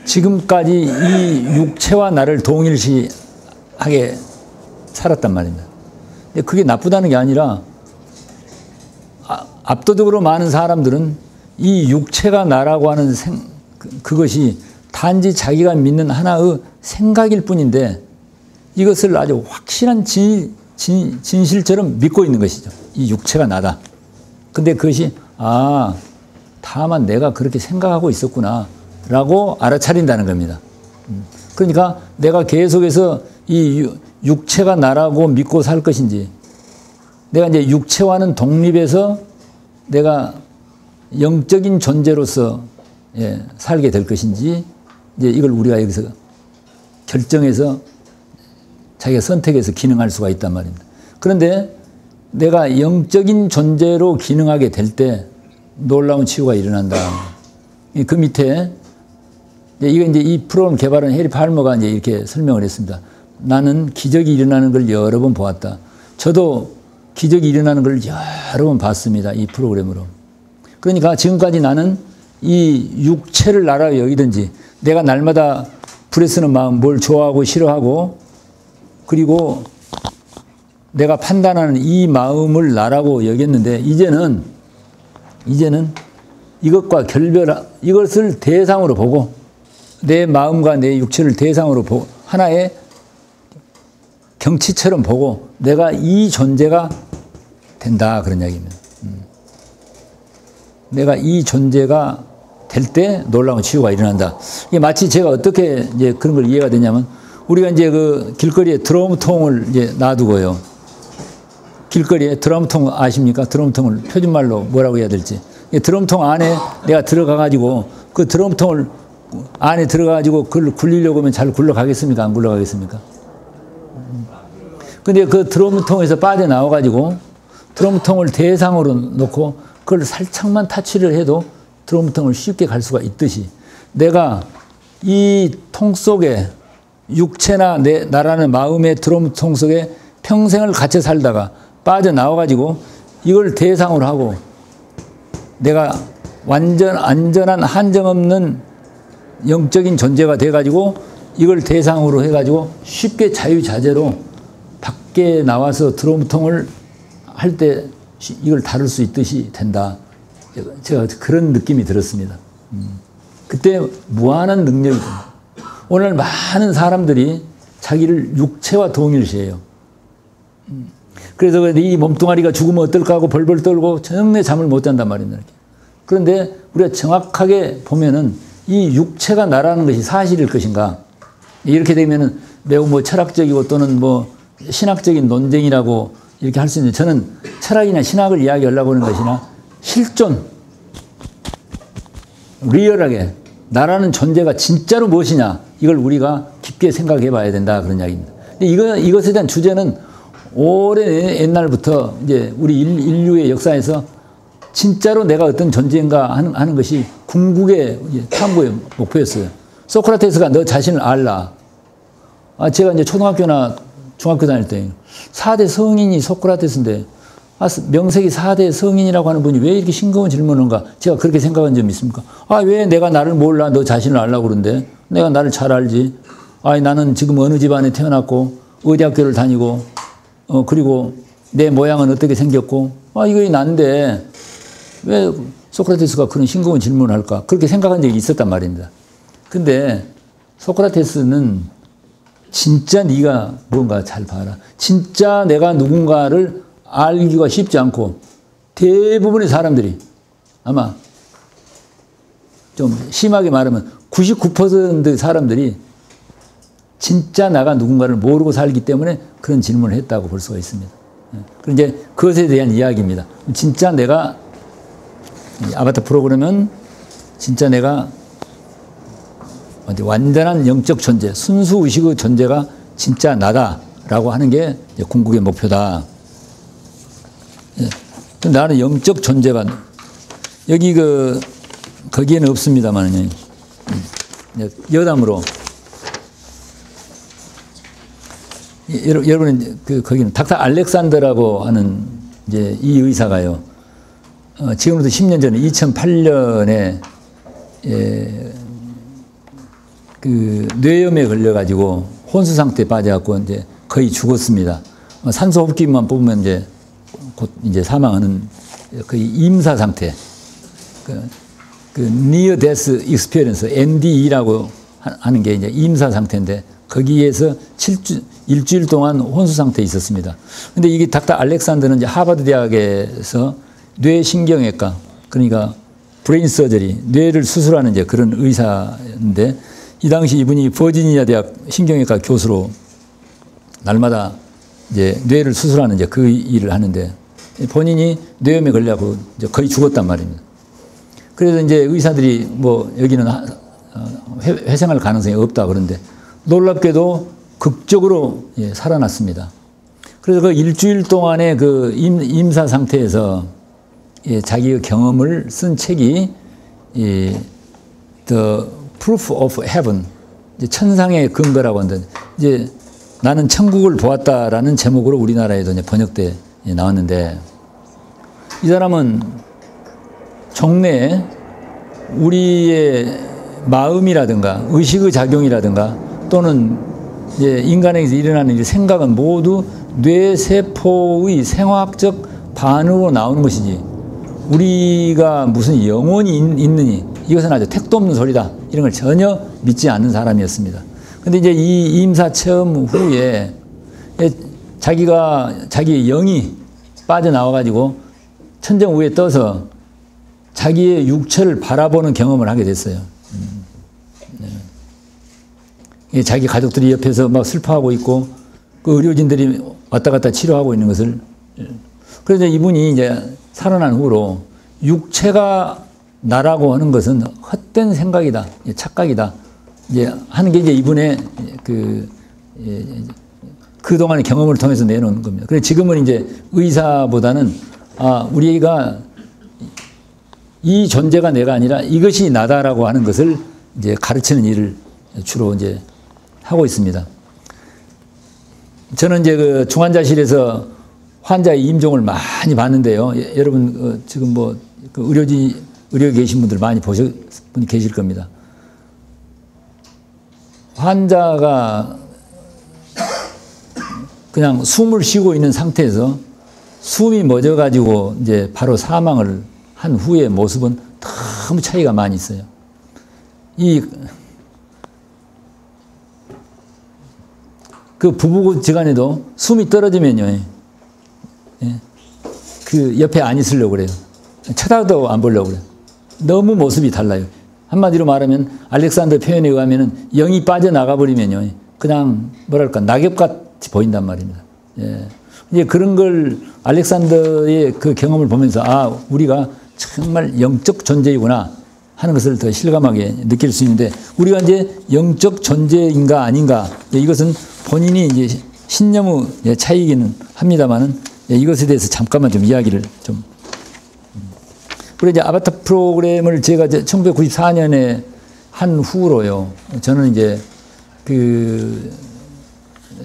지금까지 이 육체와 나를 동일시하게 살았단 말입니다. 근데 그게 나쁘다는 게 아니라 압도적으로 많은 사람들은 이 육체가 나라고 하는 그것이 단지 자기가 믿는 하나의 생각일 뿐인데 이것을 아주 확실한 진실처럼 믿고 있는 것이죠. 이 육체가 나다. 근데 그것이 다만 내가 그렇게 생각하고 있었구나 라고 알아차린다는 겁니다. 그러니까 내가 계속해서 이 육체가 나라고 믿고 살 것인지, 내가 이제 육체와는 독립해서 내가 영적인 존재로서 살게 될 것인지, 이제 이걸 우리가 여기서 결정해서 자기가 선택해서 기능할 수가 있단 말입니다. 그런데 내가 영적인 존재로 기능하게 될 때 놀라운 치유가 일어난다. 그 밑에 이게 이제 이 프로그램 개발한 해리 팔머가 이제 이렇게 설명을 했습니다. 나는 기적이 일어나는 걸 여러 번 보았다. 저도 기적이 일어나는 걸 여러 번 봤습니다. 이 프로그램으로. 그러니까 지금까지 나는 이 육체를 나라 여기든지 내가 날마다 불에 쓰는 마음, 뭘 좋아하고 싫어하고, 그리고 내가 판단하는 이 마음을 나라고 여겼는데 이제는 이것과 이것을 대상으로 보고 내 마음과 내 육체를 대상으로 보고 하나의 경치처럼 보고 내가 이 존재가 된다, 그런 이야기입니다. 내가 이 존재가 될 때 놀라운 치유가 일어난다. 이게 마치 제가 어떻게 이제 그런 걸 이해가 되냐면, 우리가 이제 그 길거리에 드럼통을 이제 놔두고요. 길거리에 드럼통 아십니까? 드럼통을 표준말로 뭐라고 해야 될지. 드럼통 안에 내가 들어가가지고 그 드럼통을 안에 들어가가지고 그걸 굴리려고 하면 잘 굴러가겠습니까? 안 굴러가겠습니까? 근데 그 드럼통에서 빠져나와가지고 드럼통을 대상으로 놓고 그걸 살짝만 타치를 해도 드럼통을 쉽게 갈 수가 있듯이, 내가 이 통 속에 육체나 나라는 마음의 드럼통 속에 평생을 갇혀 살다가 빠져나와가지고 이걸 대상으로 하고 내가 안전한 한정없는 영적인 존재가 돼가지고 이걸 대상으로 해가지고 쉽게 자유자재로 밖에 나와서 드럼통을 할 때 이걸 다룰 수 있듯이 된다. 제가 그런 느낌이 들었습니다. 그때 무한한 능력이 듭니다. 오늘 많은 사람들이 자기를 육체와 동일시해요. 그래서 이 몸뚱아리가 죽으면 어떨까 하고 벌벌 떨고 정말 잠을 못 잔단 말입니다. 그런데 우리가 정확하게 보면은 이 육체가 나라는 것이 사실일 것인가? 이렇게 되면은 매우 뭐 철학적이고 또는 뭐 신학적인 논쟁이라고 이렇게 할 수 있는데, 저는 철학이나 신학을 이야기하려고 하는 것이나 실존, 리얼하게 나라는 존재가 진짜로 무엇이냐, 이걸 우리가 깊게 생각해 봐야 된다, 그런 이야기입니다. 근데 이것에 대한 주제는 오래 옛날부터 이제 우리 인류의 역사에서 진짜로 내가 어떤 존재인가 하는 것이 궁극의 탐구의 목표였어요. 소크라테스가 너 자신을 알라. 제가 이제 초등학교나 중학교 다닐 때 4대 성인이 소크라테스인데, 명색이 4대 성인이라고 하는 분이 왜 이렇게 싱거운 질문인가, 제가 그렇게 생각한 적이 있습니까? 왜 내가 나를 몰라, 너 자신을 알라고 그러는데, 내가 나를 잘 알지. 나는 지금 어느 집안에 태어났고 어디 학교를 다니고 그리고 내 모양은 어떻게 생겼고, 이거 난데 왜 소크라테스가 그런 싱거운 질문을 할까, 그렇게 생각한 적이 있었단 말입니다. 근데 소크라테스는 진짜 네가 뭔가 잘 봐라. 진짜 내가 누군가를 알기가 쉽지 않고, 대부분의 사람들이, 아마 좀 심하게 말하면 99% 사람들이 진짜 나가 누군가를 모르고 살기 때문에 그런 질문을 했다고 볼 수가 있습니다. 그럼 이제 그것에 대한 이야기입니다. 진짜 내가, 아바타 프로그램은 진짜 내가 완전한 영적 존재, 순수 의식의 존재가 진짜 나다라고 하는 게 궁극의 목표다. 나는 영적 존재가, 여기 거기에는 없습니다만요. 여담으로, 여러분은 거기는 닥터 알렉산더라고 하는 이제 이 의사가요. 지금부터 10년 전에 2008년에 뇌염에 걸려가지고 혼수 상태에 빠져갖고 이제 거의 죽었습니다. 산소 호흡기만 뽑으면 이제 곧 이제 사망하는 거의 임사 상태. Near Death Experience, NDE라고 하는 게 이제 임사 상태인데, 거기에서 일주일 동안 혼수 상태에 있었습니다. 근데 이게 닥터 알렉산더는 이제 하버드 대학에서 뇌신경외과, 그러니까 브레인 서저리, 뇌를 수술하는 이제 그런 의사인데, 이 당시 이분이 버지니아 대학 신경외과 교수로 날마다 이제 뇌를 수술하는 이제 그 일을 하는데, 본인이 뇌염에 걸려서 이제 거의 죽었단 말입니다. 그래서 이제 의사들이 뭐 여기는 회생할 가능성이 없다 그런데, 놀랍게도 극적으로 살아났습니다. 그래서 그 일주일 동안의 그 임사 상태에서 자기의 경험을 쓴 책이 The Proof of Heaven, 천상의 근거라고 하는데, 이제 나는 천국을 보았다라는 제목으로 우리나라에도 이제 번역돼 나왔는데, 이 사람은 종래에 우리의 마음이라든가 의식의 작용이라든가 또는 이제 인간에게서 일어나는 생각은 모두 뇌세포의 생화학적 반응으로 나오는 것이지, 우리가 무슨 영혼이 있느니 이것은 아주 택도 없는 소리다, 이런 걸 전혀 믿지 않는 사람이었습니다. 근데 이제 이 임사 체험 후에 자기 영이 빠져나와가지고 천정 위에 떠서 자기의 육체를 바라보는 경험을 하게 됐어요. 네. 자기 가족들이 옆에서 막 슬퍼하고 있고 그 의료진들이 왔다 갔다 치료하고 있는 것을. 그래서 이분이 이제 살아난 후로 육체가 나라고 하는 것은 헛된 생각이다, 착각이다. 이제 하는 게 이제 이분의 그동안의 경험을 통해서 내놓은 겁니다. 그래서 지금은 이제 의사보다는 우리가 이 존재가 내가 아니라 이것이 나다라고 하는 것을 이제 가르치는 일을 주로 이제 하고 있습니다. 저는 이제 그 중환자실에서 환자의 임종을 많이 봤는데요. 여러분 지금 뭐 그 의료에 계신 분들 많이 보신 분이 계실 겁니다. 환자가 그냥 숨을 쉬고 있는 상태에서 숨이 멎어가지고 이제 바로 사망을 한 후의 모습은 너무 차이가 많이 있어요. 그 부부지간에도 숨이 떨어지면요, 그 옆에 안 있으려고 그래요. 쳐다도 안 보려고 그래요. 너무 모습이 달라요. 한마디로 말하면 알렉산더 표현에 의하면은 영이 빠져나가 버리면요, 그냥 뭐랄까 낙엽같이 보인단 말입니다. 이제 그런 걸 알렉산더의 그 경험을 보면서 우리가 정말 영적 존재이구나 하는 것을 더 실감하게 느낄 수 있는데, 우리가 이제 영적 존재인가 아닌가, 이것은 본인이 이제 신념의 차이이기는 합니다만은 이것에 대해서 잠깐만 좀 이야기를 좀. 그리고 이제 아바타 프로그램을 제가 1994년에 한 후로요, 저는 이제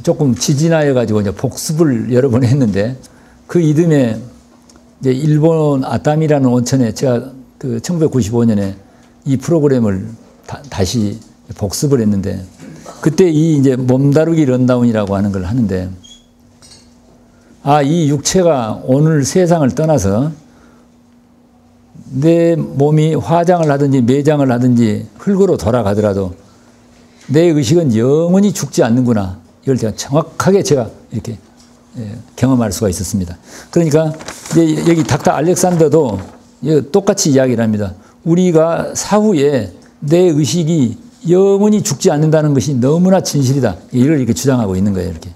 조금 지진하여 가지고 이제 복습을 여러 번 했는데, 그 이듬해 이제 일본 아타미라는 온천에 제가 1995년에 이 프로그램을 다시 복습을 했는데, 그때 이제 몸다루기 런다운이라고 하는 걸 하는데, 이 육체가 오늘 세상을 떠나서 내 몸이 화장을 하든지 매장을 하든지 흙으로 돌아가더라도 내 의식은 영원히 죽지 않는구나. 이걸 제가 이렇게 경험할 수가 있었습니다. 그러니까 이제 여기 닥터 알렉산더도 똑같이 이야기를 합니다. 우리가 사후에 내 의식이 영원히 죽지 않는다는 것이 너무나 진실이다. 이걸 이렇게 주장하고 있는 거예요, 이렇게.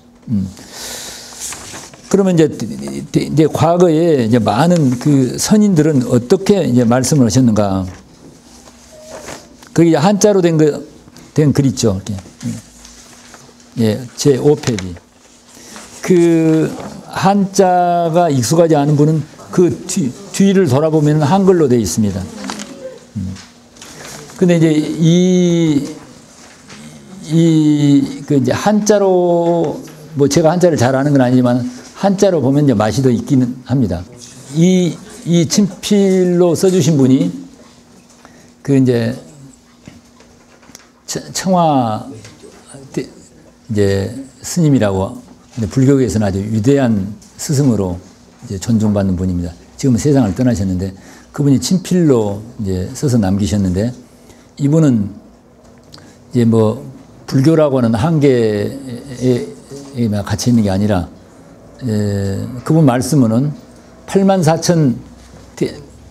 그러면 이제 과거에 이제 많은 그 선인들은 어떻게 이제 말씀을 하셨는가? 그게 한자로 된 글 있죠. 제 5페이지. 그 한자가 익숙하지 않은 분은 그 뒤를 돌아보면 한글로 되어 있습니다. 근데 이제 그 이제 한자로, 뭐 제가 한자를 잘 아는 건 아니지만 한자로 보면 이제 맛이 더 있기는 합니다. 이 친필로 써주신 분이 그 이제 청화 이제 스님이라고, 불교계에서는 아주 위대한 스승으로 이제 존중받는 분입니다. 지금은 세상을 떠나셨는데, 그분이 친필로 이제 써서 남기셨는데, 이분은 이제 뭐 불교라고 하는 한계에 갇혀 있는 게 아니라, 그분 말씀은 84,000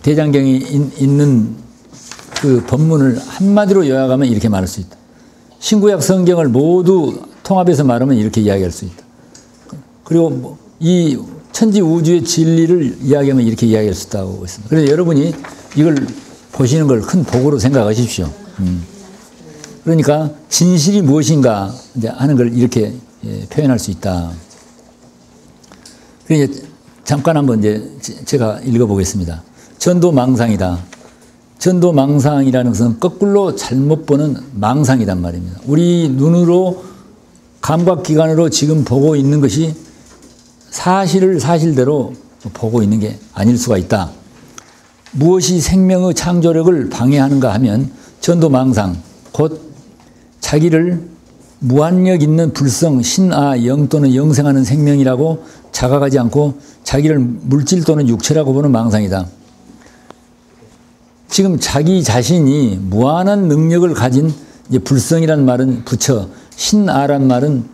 대장경이 있는 그 법문을 한마디로 요약하면 이렇게 말할 수 있다. 신구약 성경을 모두 통합해서 말하면 이렇게 이야기할 수 있다. 그리고 이 천지 우주의 진리를 이야기하면 이렇게 이야기할 수 있다고 했습니다. 그래서 여러분이 이걸 보시는 걸 큰 복으로 생각하십시오. 그러니까 진실이 무엇인가 이제 하는 걸 이렇게 표현할 수 있다. 그래서 잠깐 한번 이제 제가 읽어보겠습니다. 전도망상이다. 전도망상이라는 것은 거꾸로 잘못 보는 망상이란 말입니다. 우리 눈으로 감각기관으로 지금 보고 있는 것이 사실을 사실대로 보고 있는 게 아닐 수가 있다. 무엇이 생명의 창조력을 방해하는가 하면 전도망상, 곧 자기를 무한력 있는 불성, 신아, 영 또는 영생하는 생명이라고 자각하지 않고 자기를 물질 또는 육체라고 보는 망상이다. 지금 자기 자신이 무한한 능력을 가진 이제 불성이란 말은 부처, 신아란 말은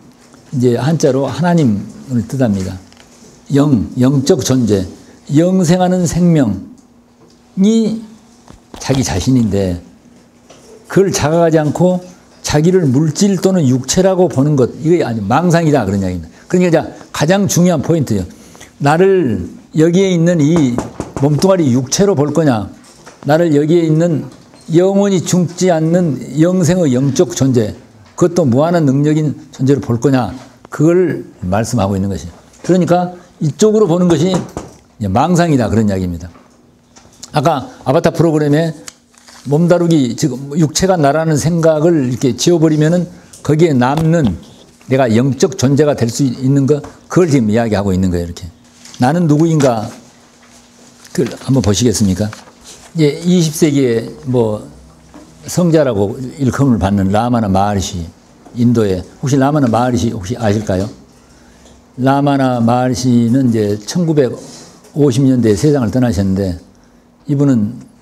이제 한자로 하나님을 뜻합니다. 영적 존재, 영생하는 생명이 자기 자신인데 그걸 자각하지 않고 자기를 물질 또는 육체라고 보는 것, 이게 아니 망상이다 그런 이야기입니다. 그러니까 가장 중요한 포인트예요. 나를 여기에 있는 이 몸뚱아리 육체로 볼 거냐, 나를 여기에 있는 영원히 죽지 않는 영생의 영적 존재, 그것도 무한한 능력인 존재로 볼 거냐, 그걸 말씀하고 있는 것이에요. 그러니까 이쪽으로 보는 것이 망상이다 그런 이야기입니다. 아까 아바타 프로그램에 몸다루기, 즉 육체가 나라는 생각을 이렇게 지워버리면은 거기에 남는 내가 영적 존재가 될 수 있는 거, 그걸 지금 이야기하고 있는 거예요. 이렇게 나는 누구인가, 그걸 한번 보시겠습니까? 이제 20세기에 뭐 성자라고 일컬음을 받는 라마나 마하리시, 인도에 혹시 라마나 마하리시 혹시 아실까요? 라마나 마하리시는 이제 1950년대에 세상을 떠나셨는데 이분은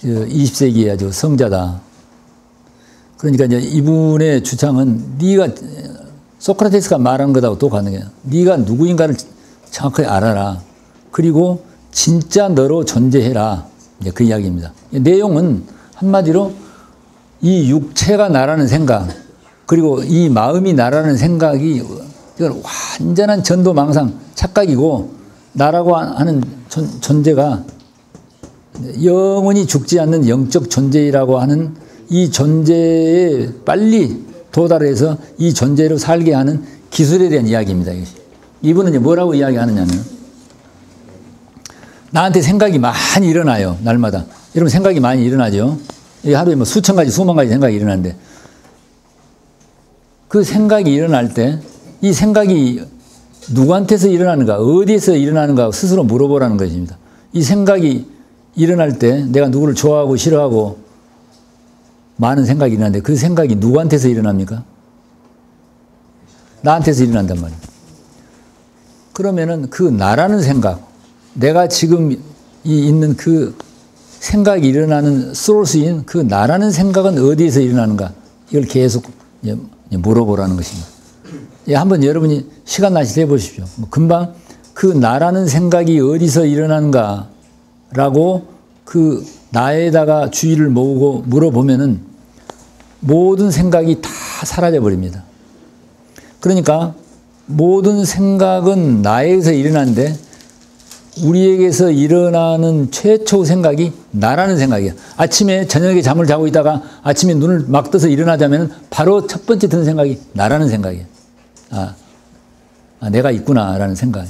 20세기에 아주 성자다. 그러니까 이제 이분의 주창은 네가 소크라테스가 말한 것하고 똑같은 거예요. 네가 누구인가를 정확하게 알아라. 그리고 진짜 너로 존재해라. 이제 그 이야기입니다. 내용은 한마디로 이 육체가 나라는 생각, 그리고 이 마음이 나라는 생각이 이건 완전한 전도망상, 착각이고 나라고 하는 존재가 영원히 죽지 않는 영적 존재라고 하는 이 존재에 빨리 도달해서 이 존재로 살게 하는 기술에 대한 이야기입니다. 이분은 이제 뭐라고 이야기하느냐면, 나한테 생각이 많이 일어나요. 날마다. 여러분 생각이 많이 일어나죠. 하루에 뭐 수천 가지, 수만 가지 생각이 일어나는데, 그 생각이 일어날 때 이 생각이 누구한테서 일어나는가, 어디에서 일어나는가 스스로 물어보라는 것입니다. 이 생각이 일어날 때 내가 누구를 좋아하고 싫어하고 많은 생각이 일어나는데 그 생각이 누구한테서 일어납니까? 나한테서 일어난단 말이에요. 그러면은 그 나라는 생각, 내가 지금 있는 그 생각이 일어나는 소스인 그 나라는 생각은 어디에서 일어나는가, 이걸 계속 물어보라는 것입니다. 한번 여러분이 시간 나실 때 해보십시오. 금방 그 나라는 생각이 어디서 일어나는가라고 그 나에다가 주의를 모으고 물어보면은 모든 생각이 다 사라져 버립니다. 그러니까 모든 생각은 나에게서 일어나는데 우리에게서 일어나는 최초 생각이 나라는 생각이에요. 아침에 저녁에 잠을 자고 있다가 아침에 눈을 막 떠서 일어나자면 바로 첫 번째 드는 생각이 나라는 생각이에요. 내가 있구나라는 생각.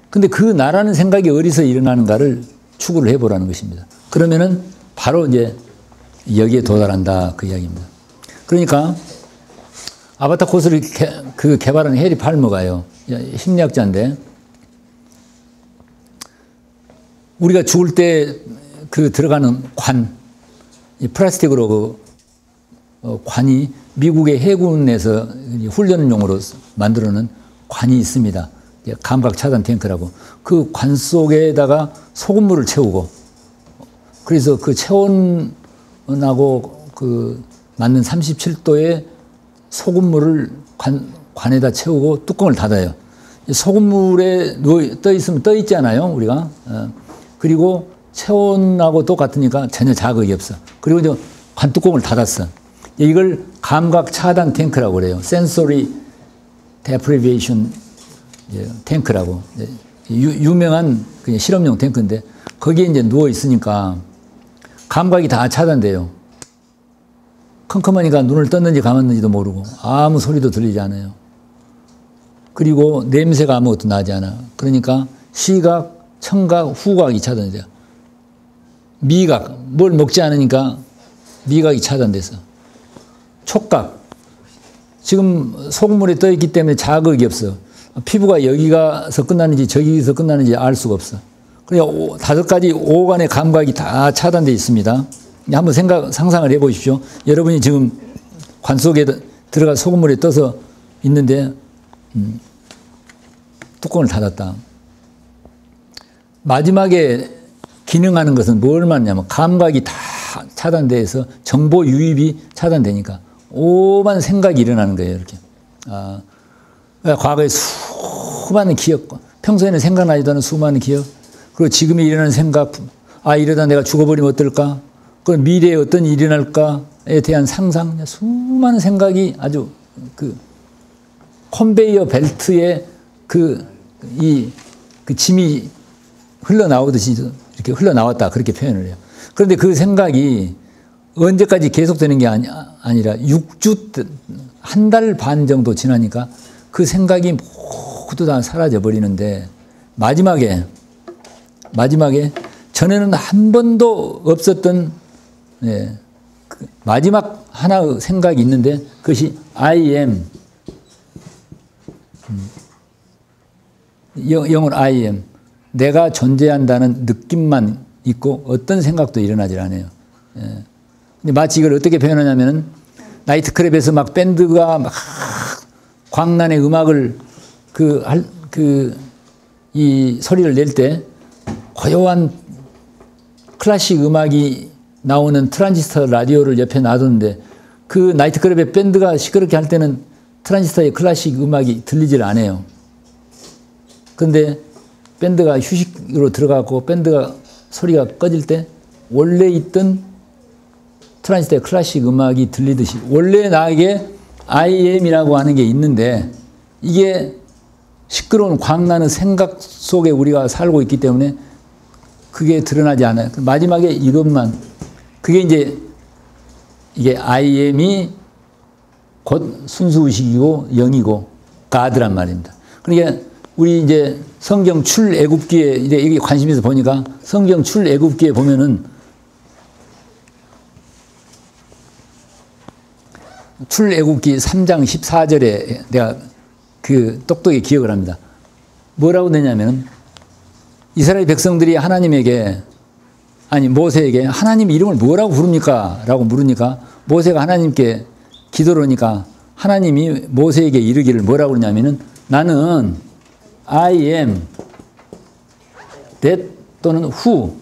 근데 그 나라는 생각이 어디서 일어나는가를 추구를 해보라는 것입니다. 그러면은 바로 이제 여기에 도달한다 그 이야기입니다. 그러니까 아바타 코스를 개발한 해리 팔머가요, 심리학자인데, 우리가 죽을 때 그 들어가는 관, 이 플라스틱으로 관이 미국의 해군에서 훈련용으로 만들어놓은 관이 있습니다. 감각 차단 탱크라고. 그 관 속에다가 소금물을 채우고, 그래서 그 체온하고 그 맞는 37도의 소금물을 관에다 채우고 뚜껑을 닫아요. 소금물에 떠 있으면 떠 있지 않아요, 우리가. 그리고 체온하고 똑같으니까 전혀 자극이 없어. 그리고 이제 관 뚜껑을 닫았어. 이걸 감각 차단 탱크라고 그래요. Sensory Deprivation 탱크라고. 유명한 그냥 실험용 탱크인데 거기에 이제 누워 있으니까 감각이 다 차단돼요. 컴컴하니까 눈을 떴는지 감았는지도 모르고 아무 소리도 들리지 않아요. 그리고 냄새가 아무것도 나지 않아. 그러니까 시각, 청각, 후각이 차단돼요. 미각, 뭘 먹지 않으니까 미각이 차단돼서. 촉각, 지금 소금물에 떠 있기 때문에 자극이 없어. 피부가 여기가서 끝나는지 저기서 끝나는지 알 수가 없어. 그러니까 5가지 오감의 감각이 다 차단되어 있습니다. 한번 상상을 해 보십시오. 여러분이 지금 관 속에 들어가 소금물에 떠서 있는데 뚜껑을 닫았다. 마지막에 기능하는 것은 뭘 말하냐면 감각이 다 차단돼서 정보 유입이 차단되니까 오만 생각이 일어나는 거예요. 이렇게. 과거에 수많은 기억, 평소에는 생각나지도 않은 수많은 기억, 그리고 지금에 일어나는 생각, 이러다 내가 죽어버리면 어떨까? 그럼 미래에 어떤 일이 일어날까에 대한 상상, 수많은 생각이 아주 컨베이어 벨트에 짐이 흘러나오듯이 이렇게 흘러나왔다. 그렇게 표현을 해요. 그런데 그 생각이 언제까지 계속되는 게 아니라 6주, 한 달 반 정도 지나니까 그 생각이 모두 다 사라져 버리는데 마지막에 전에는 한 번도 없었던 마지막 하나의 생각이 있는데 그것이 I am. 영어로 I am. 내가 존재한다는 느낌만 있고 어떤 생각도 일어나질 않아요. 근데 마치 이걸 어떻게 표현하냐면은 나이트클럽에서 막 밴드가 막 광란의 음악을 이 소리를 낼 때 고요한 클래식 음악이 나오는 트랜지스터 라디오를 옆에 놔뒀는데 그 나이트클럽의 밴드가 시끄럽게 할 때는 트랜지스터의 클래식 음악이 들리질 않아요. 그런데 밴드가 휴식으로 들어가고 밴드가 소리가 꺼질 때 원래 있던 트랜지스터의 클래식 음악이 들리듯이 원래 나에게 I am이라고 하는 게 있는데 이게 시끄러운 광나는 생각 속에 우리가 살고 있기 때문에 그게 드러나지 않아요. 마지막에 이것만 그게 이제 이게 I am이 곧 순수의식이고 영이고 God란 말입니다. 그러니까 우리 이제 성경 출애굽기에 이제 이게 관심 있어 보니까 성경 출애굽기에 보면은 출애굽기 3장 14절에 내가 똑똑히 기억을 합니다. 뭐라고 되냐면 이스라엘 백성들이 하나님에게 모세에게 하나님 이름을 뭐라고 부릅니까? 라고 물으니까 모세가 하나님께 기도를 하니까 하나님이 모세에게 이르기를 뭐라고 그러냐면은 나는 I am that 또는 who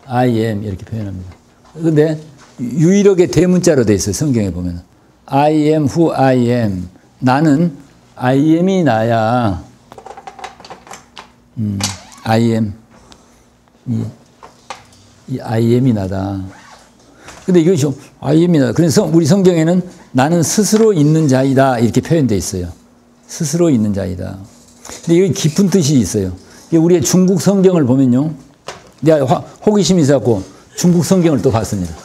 I am 이렇게 표현합니다. 그런데 유일하게 대문자로 되어 있어요. 성경에 보면 I am who I am. 나는 I am이 나야. I am 이 I am이 나다. 근데 이것이 I am이 나다. 그래서 우리 성경에는 나는 스스로 있는 자이다 이렇게 표현되어 있어요. 스스로 있는 자이다. 근데 여기 깊은 뜻이 있어요. 우리의 중국 성경을 보면요. 내가 호기심이 있어갖고 중국 성경을 또 봤습니다.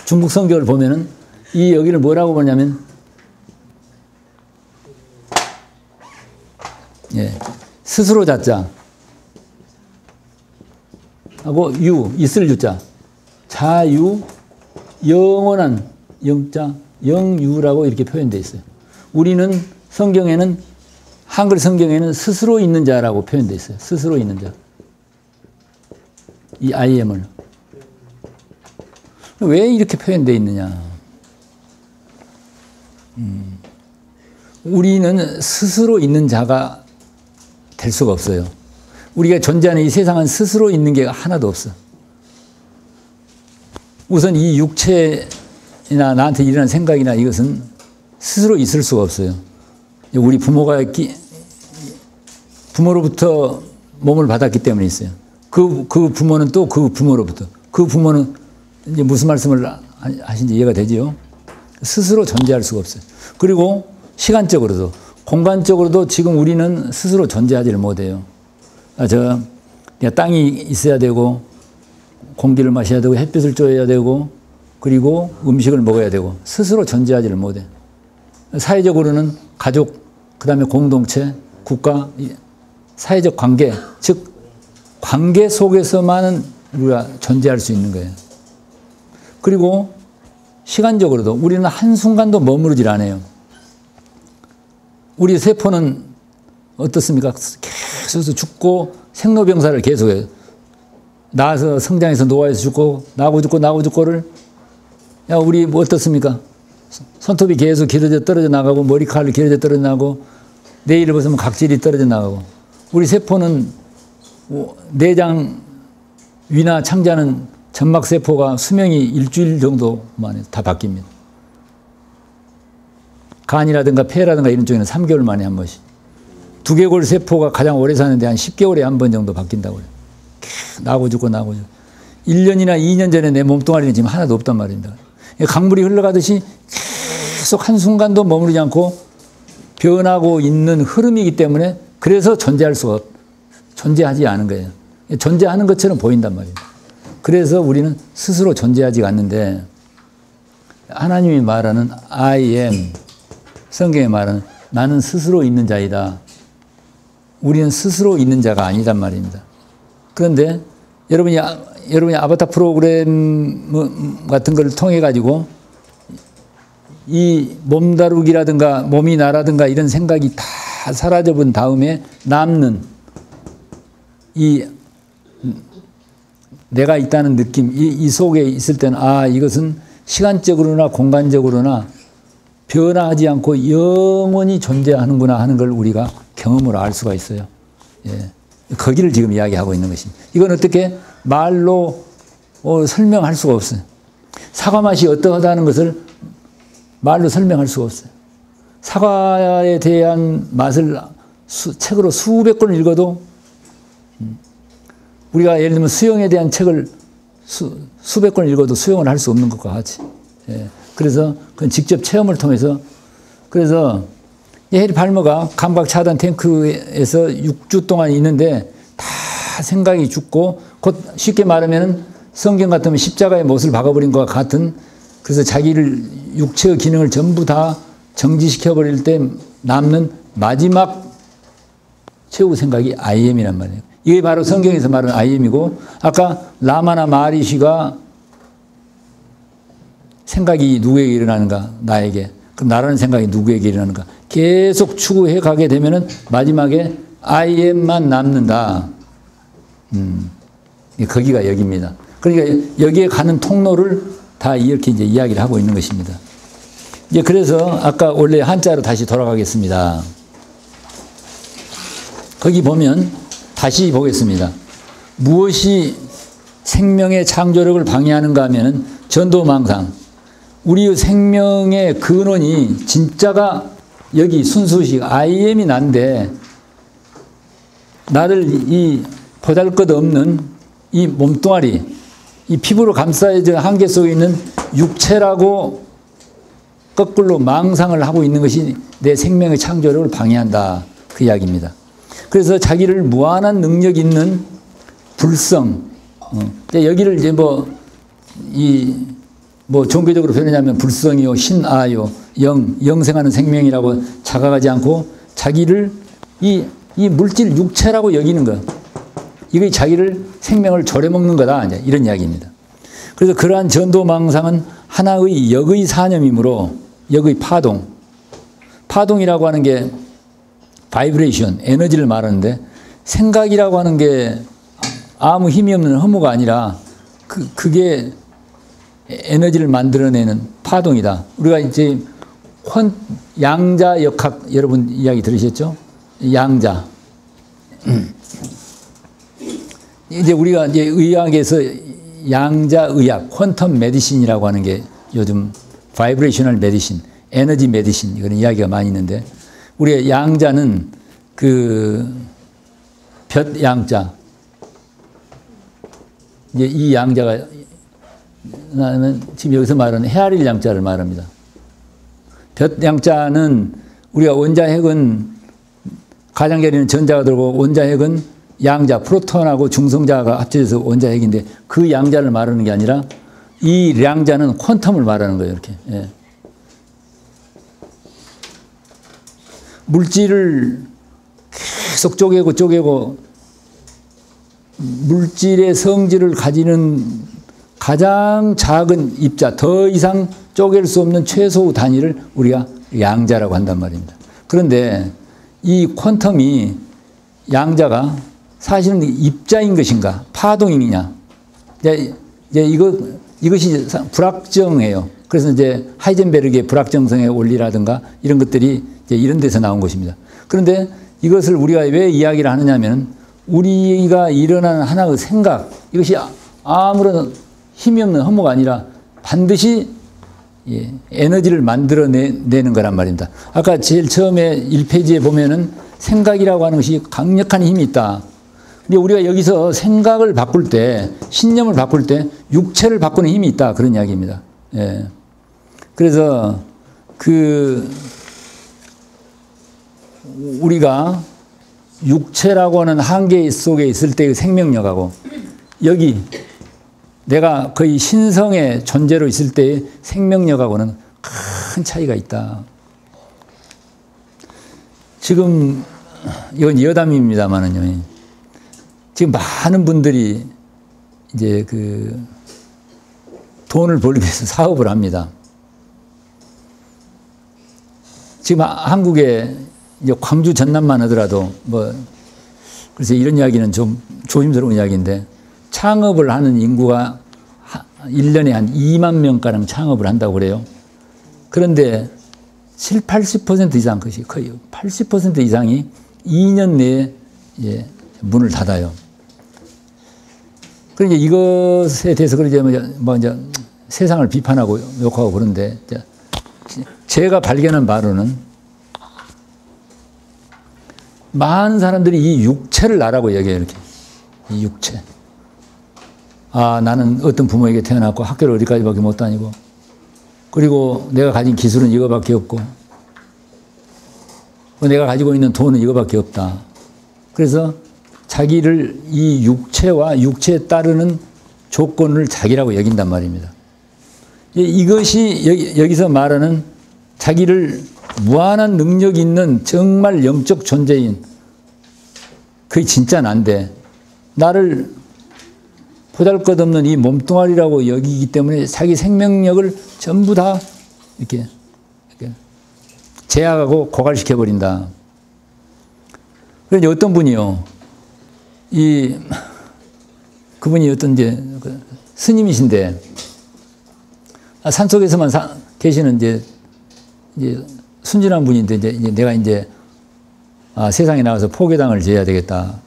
중국 성경을 보면은 이 여기를 뭐라고 보냐면 스스로 자자 하고 유 있을 유자 자유 영원한 영자 영유라고 이렇게 표현되어 있어요. 우리는 성경에는 한글 성경에는 스스로 있는 자라고 표현되어 있어요. 스스로 있는 자. 이 I am을 왜 이렇게 표현되어 있느냐? 우리는 스스로 있는 자가 될 수가 없어요. 우리가 존재하는 이 세상은 스스로 있는 게 하나도 없어. 우선 이 육체나 나한테 일어난 생각이나 이것은 스스로 있을 수가 없어요. 우리 부모로부터 몸을 받았기 때문에 있어요. 그 부모는 또 그 부모로부터. 그 부모는 이제 무슨 말씀을 하신지 이해가 되지요? 스스로 존재할 수가 없어요. 그리고 시간적으로도, 공간적으로도 지금 우리는 스스로 존재하지를 못해요. 땅이 있어야 되고, 공기를 마셔야 되고, 햇빛을 쬐야 되고, 그리고 음식을 먹어야 되고, 스스로 존재하지를 못해. 사회적으로는 가족, 그 다음에 공동체, 국가, 사회적 관계, 즉, 관계 속에서만 우리가 존재할 수 있는 거예요. 그리고 시간적으로도 우리는 한순간도 머무르질 않아요. 우리 세포는 어떻습니까? 계속 죽고 생로병사를 계속해요. 나와서 성장해서 노화해서 죽고 나고 죽고 나고 죽고를 우리 뭐 어떻습니까? 손톱이 계속 길어져 떨어져 나가고 머리카락이 길어져 떨어져 나가고 내일을 벗으면 각질이 떨어져 나가고 우리 세포는 내장 위나 창자는 점막세포가 수명이 일주일 정도 만에 다 바뀝니다. 간이라든가 폐라든가 이런 쪽에는 3개월 만에 한 번씩. 두개골 세포가 가장 오래 사는데 한 10개월에 한 번 정도 바뀐다고 그래요. 나고 죽고 나고 죽고. 1년이나 2년 전에 내 몸뚱아리는 지금 하나도 없단 말입니다. 강물이 흘러가듯이 계속 한순간도 머무르지 않고 변하고 있는 흐름이기 때문에 그래서 존재하지 않은 거예요. 존재하는 것처럼 보인단 말이에요. 그래서 우리는 스스로 존재하지 않는데 하나님이 말하는 I am, 성경에 말하는 나는 스스로 있는 자이다. 우리는 스스로 있는 자가 아니단 말입니다. 그런데 여러분이 아바타 프로그램 같은 걸 통해 가지고 이 몸다루기라든가 몸이 나라든가 이런 생각이 다 사라져 본 다음에 남는 이 내가 있다는 느낌, 이 속에 있을 때는 이것은 시간적으로나 공간적으로나 변화하지 않고 영원히 존재하는구나 하는 걸 우리가 경험으로 알 수가 있어요. 예. 거기를 지금 이야기하고 있는 것입니다. 이건 어떻게 말로 설명할 수가 없어요. 사과 맛이 어떠하다는 것을 말로 설명할 수가 없어요. 사과에 대한 맛을 책으로 수백 권을 읽어도 우리가 예를 들면 수영에 대한 책을 수백 권을 읽어도 수영을 할 수 없는 것과 같이. 예. 그래서 그건 직접 체험을 통해서 그래서 해리 팔머가 감각 차단 탱크에서 6주 동안 있는데 다 생각이 죽고 곧 쉽게 말하면 성경 같으면 십자가의 못을 박아버린 것과 같은 그래서 자기를 육체의 기능을 전부 다 정지시켜버릴 때 남는 마지막 최후 생각이 I am이란 말이에요. 이게 바로 성경에서 말하는 I am이고 아까 라마나 마리시가 생각이 누구에게 일어나는가? 나에게. 그럼 나라는 생각이 누구에게 일어나는가? 계속 추구해 가게 되면은 마지막에 I am만 남는다. 거기가 여기입니다. 그러니까 여기에 가는 통로를 다 이렇게 이제 이야기를 하고 있는 것입니다. 이제 그래서 아까 원래 한자로 다시 돌아가겠습니다. 거기 보면 다시 보겠습니다. 무엇이 생명의 창조력을 방해하는가 하면은 전도망상. 우리의 생명의 근원이 진짜가 여기 순수식 I am이 난데 나를 이 보잘것없는 이 몸뚱아리 이 피부로 감싸여진 한계 속에 있는 육체라고 거꾸로 망상을 하고 있는 것이 내 생명의 창조력을 방해한다. 그 이야기입니다. 그래서 자기를 무한한 능력 있는 불성 여기를 이제 종교적으로 표현하면 불성이요, 신아요, 영생하는 생명이라고 자각하지 않고 자기를 이 물질 육체라고 여기는 것. 이게 자기를 생명을 졸여먹는 거다. 이제 이런 이야기입니다. 그래서 그러한 전도망상은 하나의 역의 사념이므로 역의 파동. 파동이라고 하는 게 바이브레이션, 에너지를 말하는데 생각이라고 하는 게 아무 힘이 없는 허무가 아니라 그게 에너지를 만들어내는 파동이다. 우리가 이제 양자 역학 여러분 이야기 들으셨죠? 양자. 이제 우리가 이제 의학에서 양자 의학, 퀀텀 메디신이라고 하는 게 요즘 바이브레이셔널 메디신, 에너지 메디신 이런 이야기가 많이 있는데 우리의 양자는 그 볕 양자. 이제 이 양자가 지금 여기서 말하는 헤아릴 양자를 말합니다. 볕 양자는 우리가 원자핵은 가장자리는 전자가 들고 원자핵은 양자, 프로톤하고 중성자가 합쳐져서 원자핵인데 그 양자를 말하는 게 아니라 이 양자는 퀀텀을 말하는 거예요. 이렇게. 예. 물질을 계속 쪼개고 물질의 성질을 가지는 가장 작은 입자, 더 이상 쪼갤 수 없는 최소 단위를 우리가 양자라고 한단 말입니다. 그런데 이 퀀텀이 양자가 사실은 입자인 것인가, 파동이냐. 이것이 불확정해요. 그래서 이제 하이젠베르그의 불확정성의 원리라든가 이런 것들이 이제 이런 데서 나온 것입니다. 그런데 이것을 우리가 왜 이야기를 하느냐 하면 우리가 일어나는 하나의 생각, 이것이 아무런 힘이 없는 허무가 아니라 반드시 에너지를 만들어내는 거란 말입니다. 아까 제일 처음에 1페이지에 보면은 생각이라고 하는 것이 강력한 힘이 있다. 근데 우리가 여기서 생각을 바꿀 때, 신념을 바꿀 때 육체를 바꾸는 힘이 있다. 그런 이야기입니다. 예. 그래서 우리가 육체라고 하는 한계 속에 있을 때의 생명력하고 여기 내가 거의 신성의 존재로 있을 때의 생명력하고는 큰 차이가 있다. 지금 이건 여담입니다만은요. 지금 많은 분들이 이제 돈을 벌기 위해서 사업을 합니다. 지금 한국에 이제 광주 전남만 하더라도 그래서 이런 이야기는 좀 조심스러운 이야기인데 창업을 하는 인구가 1년에 한 2만 명가량 창업을 한다고 그래요. 그런데 80% 이상, 것이 거의 80% 이상이 2년 내에 문을 닫아요. 그러니까 이것에 대해서 이제 세상을 비판하고 욕하고 그런데 제가 발견한 바로는 많은 사람들이 이 육체를 나라고 얘기해요. 이렇게 이 육체. 아, 나는 어떤 부모에게 태어났고 학교를 어디까지밖에 못 다니고 그리고 내가 가진 기술은 이거밖에 없고 내가 가지고 있는 돈은 이거밖에 없다. 그래서 자기를 이 육체와 육체에 따르는 조건을 자기라고 여긴단 말입니다. 이것이 여기서 말하는 자기를 무한한 능력이 있는 정말 영적 존재인 그게 진짜 난데 나를 보잘것없는 이 몸뚱아리라고 여기기 때문에 자기 생명력을 전부 다 이렇게 제약하고 고갈시켜버린다. 그런데 어떤 분이요. 그분이 어떤 스님이신데 산속에서만 계시는 이제 순진한 분인데 내가 세상에 나가서 포교당을 지어야 되겠다.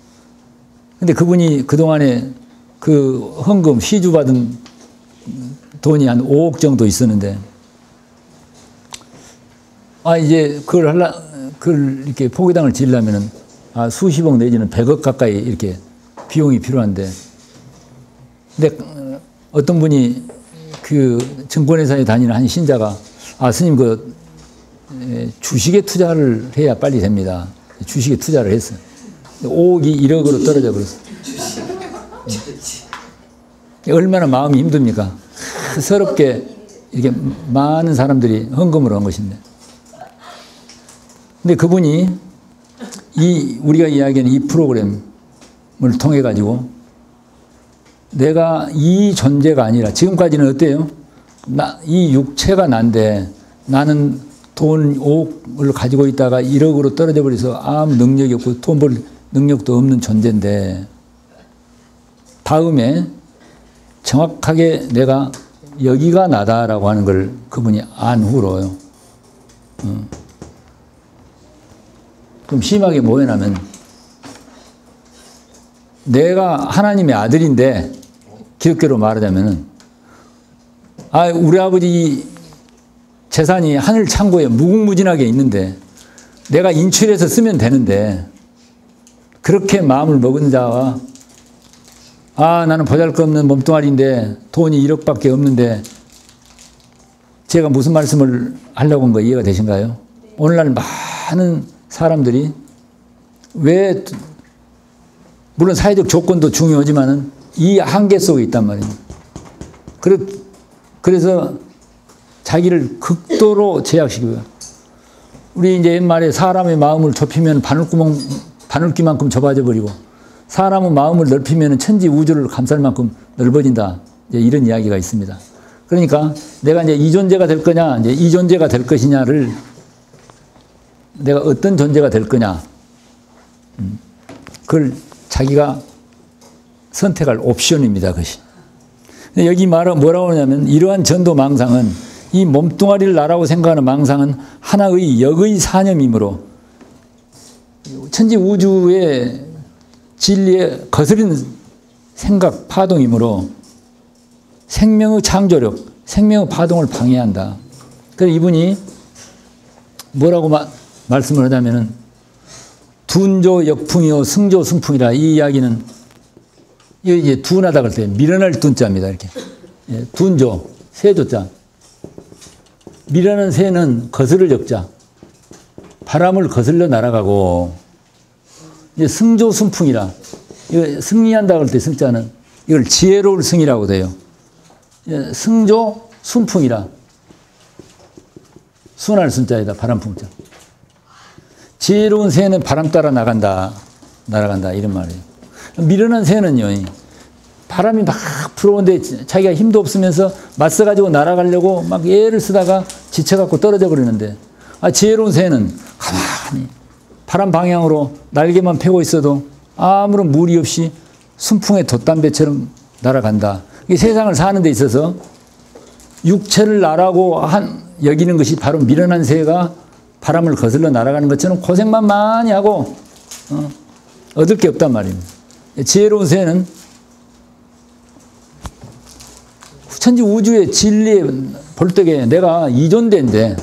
근데 그분이 그동안에 그 헌금 시주 받은 돈이 한 5억 정도 있었는데 이제 그걸 이렇게 포교당을 지으려면은 수십억 내지는 100억 가까이 이렇게 비용이 필요한데 근데 어떤 분이 그 증권회사에 다니는 한 신자가 스님 주식에 투자를 해야 빨리 됩니다. 주식에 투자를 했어요. 5억이 1억으로 떨어져 버렸어요. 얼마나 마음이 힘듭니까? 서럽게 이렇게 많은 사람들이 헌금을 한 것인데. 근데 그분이 우리가 이야기하는 이 프로그램을 통해 가지고 내가 이 존재가 아니라 지금까지는 어때요? 이 육체가 난데 나는 돈 5억을 가지고 있다가 1억으로 떨어져 버려서 아무 능력이 없고 돈 벌 능력도 없는 존재인데 다음에 정확하게 내가 여기가 나다라고 하는 걸 그분이 안 후로요. 좀 심하게 뭐냐면 내가 하나님의 아들인데 기독교로 말하자면은 우리 아버지 재산이 하늘 창고에 무궁무진하게 있는데 내가 인출해서 쓰면 되는데 그렇게 마음을 먹은 자와 나는 보잘것없는 몸뚱아리인데 돈이 1억밖에 없는데 제가 무슨 말씀을 하려고 한 거 이해가 되신가요? 오늘날 많은 사람들이 왜 물론 사회적 조건도 중요하지만은 이 한계 속에 있단 말이에요. 그래서 자기를 극도로 제약시키고요. 우리 이제 옛말에 사람의 마음을 좁히면 바늘귀만큼 좁아져 버리고 사람의 마음을 넓히면 천지 우주를 감쌀 만큼 넓어진다. 이런 이야기가 있습니다. 그러니까 내가 이제 이 존재가 될 거냐, 이제 이 존재가 될 것이냐를 내가 어떤 존재가 될 거냐, 그걸 자기가 선택할 옵션입니다. 그것이. 여기 뭐라고 하냐면 이러한 전도 망상은 이 몸뚱아리를 나라고 생각하는 망상은 하나의 역의 사념이므로 천지 우주의 진리에 거스르는 생각 파동이므로 생명의 창조력, 생명의 파동을 방해한다. 그래서 이분이 뭐라고 말씀을 하냐면은 둔조 역풍이요 승조 승풍이라. 이 이야기는 이제 둔하다 그럴 때 밀어낼 둔자입니다. 이렇게. 예, 둔조, 새조자. 밀어낸 새는 거스를 적자. 바람을 거슬러 날아가고, 이제 승조 승풍이라. 이거 승리한다 그럴 때 승자는 이걸 지혜로울 승이라고 돼요. 예, 승조 순풍이라. 순할 순자이다. 바람풍자. 지혜로운 새는 바람 따라 날아간다. 이런 말이에요. 미련한 새는요, 바람이 막 불어오는데 자기가 힘도 없으면서 맞서가지고 날아가려고 막 애를 쓰다가 지쳐갖고 떨어져 버리는데, 지혜로운 새는 가만히 바람 방향으로 날개만 펴고 있어도 아무런 무리 없이 순풍의 돛담배처럼 날아간다. 이 세상을 사는 데 있어서 육체를 나라고 여기는 것이 바로 미련한 새가 바람을 거슬러 날아가는 것처럼 고생만 많이 하고 얻을 게 없단 말입니다. 지혜로운 새는 천지 우주의 진리의 볼떡에 내가 이 존재인데,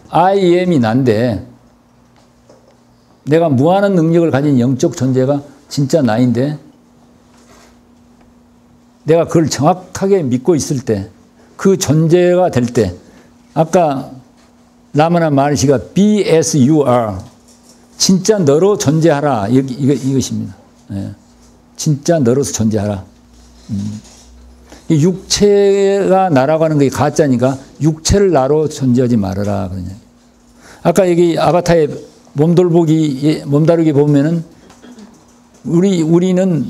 I am이 난데, 내가 무한한 능력을 가진 영적 존재가 진짜 나인데, 내가 그걸 정확하게 믿고 있을 때, 그 존재가 될 때, 아까 라마나 마르시가 be as you are, 진짜 너로 존재하라, 이것입니다. 예. 진짜 너로서 존재하라. 이 육체가 나라고 하는 게 가짜니까 육체를 나로 존재하지 말아라. 그러냐. 아까 여기 아바타의 몸다루기 보면은 우리는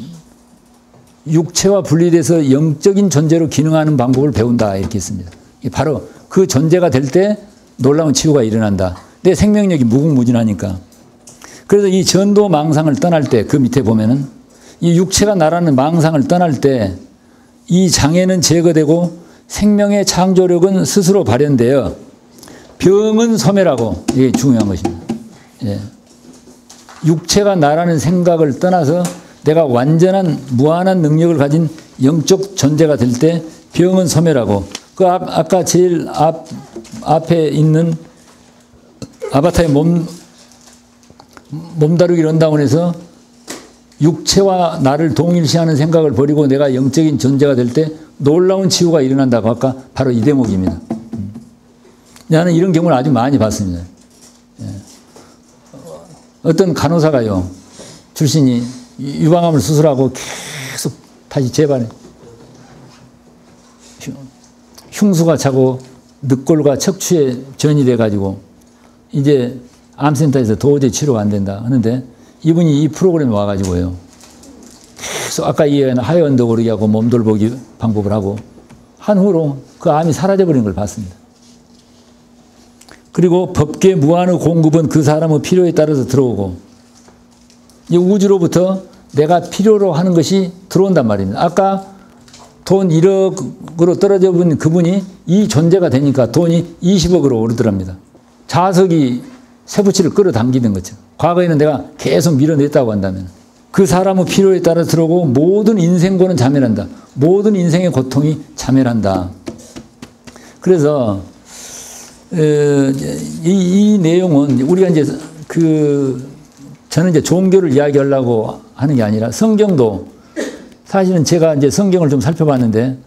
육체와 분리돼서 영적인 존재로 기능하는 방법을 배운다. 이렇게 했습니다. 바로 그 존재가 될 때 놀라운 치유가 일어난다. 내 생명력이 무궁무진하니까. 그래서 이 전도 망상을 떠날 때 그 밑에 보면은 이 육체가 나라는 망상을 떠날 때 이 장애는 제거되고 생명의 창조력은 스스로 발현되어 병은 소멸하고, 이게 중요한 것입니다. 예. 육체가 나라는 생각을 떠나서 내가 완전한 무한한 능력을 가진 영적 존재가 될 때 병은 소멸하고, 아까 제일 앞에 있는 아바타의 몸다루기 런다운에서 육체와 나를 동일시하는 생각을 버리고 내가 영적인 존재가 될 때 놀라운 치유가 일어난다고 아까 바로 이 대목입니다. 나는 이런 경우를 아주 많이 봤습니다. 어떤 간호사가요, 출신이 유방암을 수술하고 계속 다시 재발해. 흉수가 차고 늑골과 척추에 전이 돼가지고 이제 암센터에서 도저히 치료가 안 된다 하는데, 이분이 이 프로그램에 와가지고요, 계속 아까 이해한 하여 언덕 오르기 하고 몸돌보기 방법을 하고 한 후로 그 암이 사라져버린 걸 봤습니다. 그리고 법계 무한의 공급은 그 사람의 필요에 따라서 들어오고, 이 우주로부터 내가 필요로 하는 것이 들어온단 말입니다. 아까 돈 1억으로 떨어져 본 그분이 이 존재가 되니까 돈이 20억으로 오르더랍니다. 자석이 쇠붙이를 끌어당기는 거죠. 과거에는 내가 계속 밀어냈다고 한다면 그 사람의 필요에 따라 들어오고 모든 인생고는 자멸한다. 모든 인생의 고통이 자멸한다. 그래서 이 내용은 우리가 이제 저는 이제 종교를 이야기하려고 하는 게 아니라, 성경도 사실은 제가 이제 성경을 좀 살펴봤는데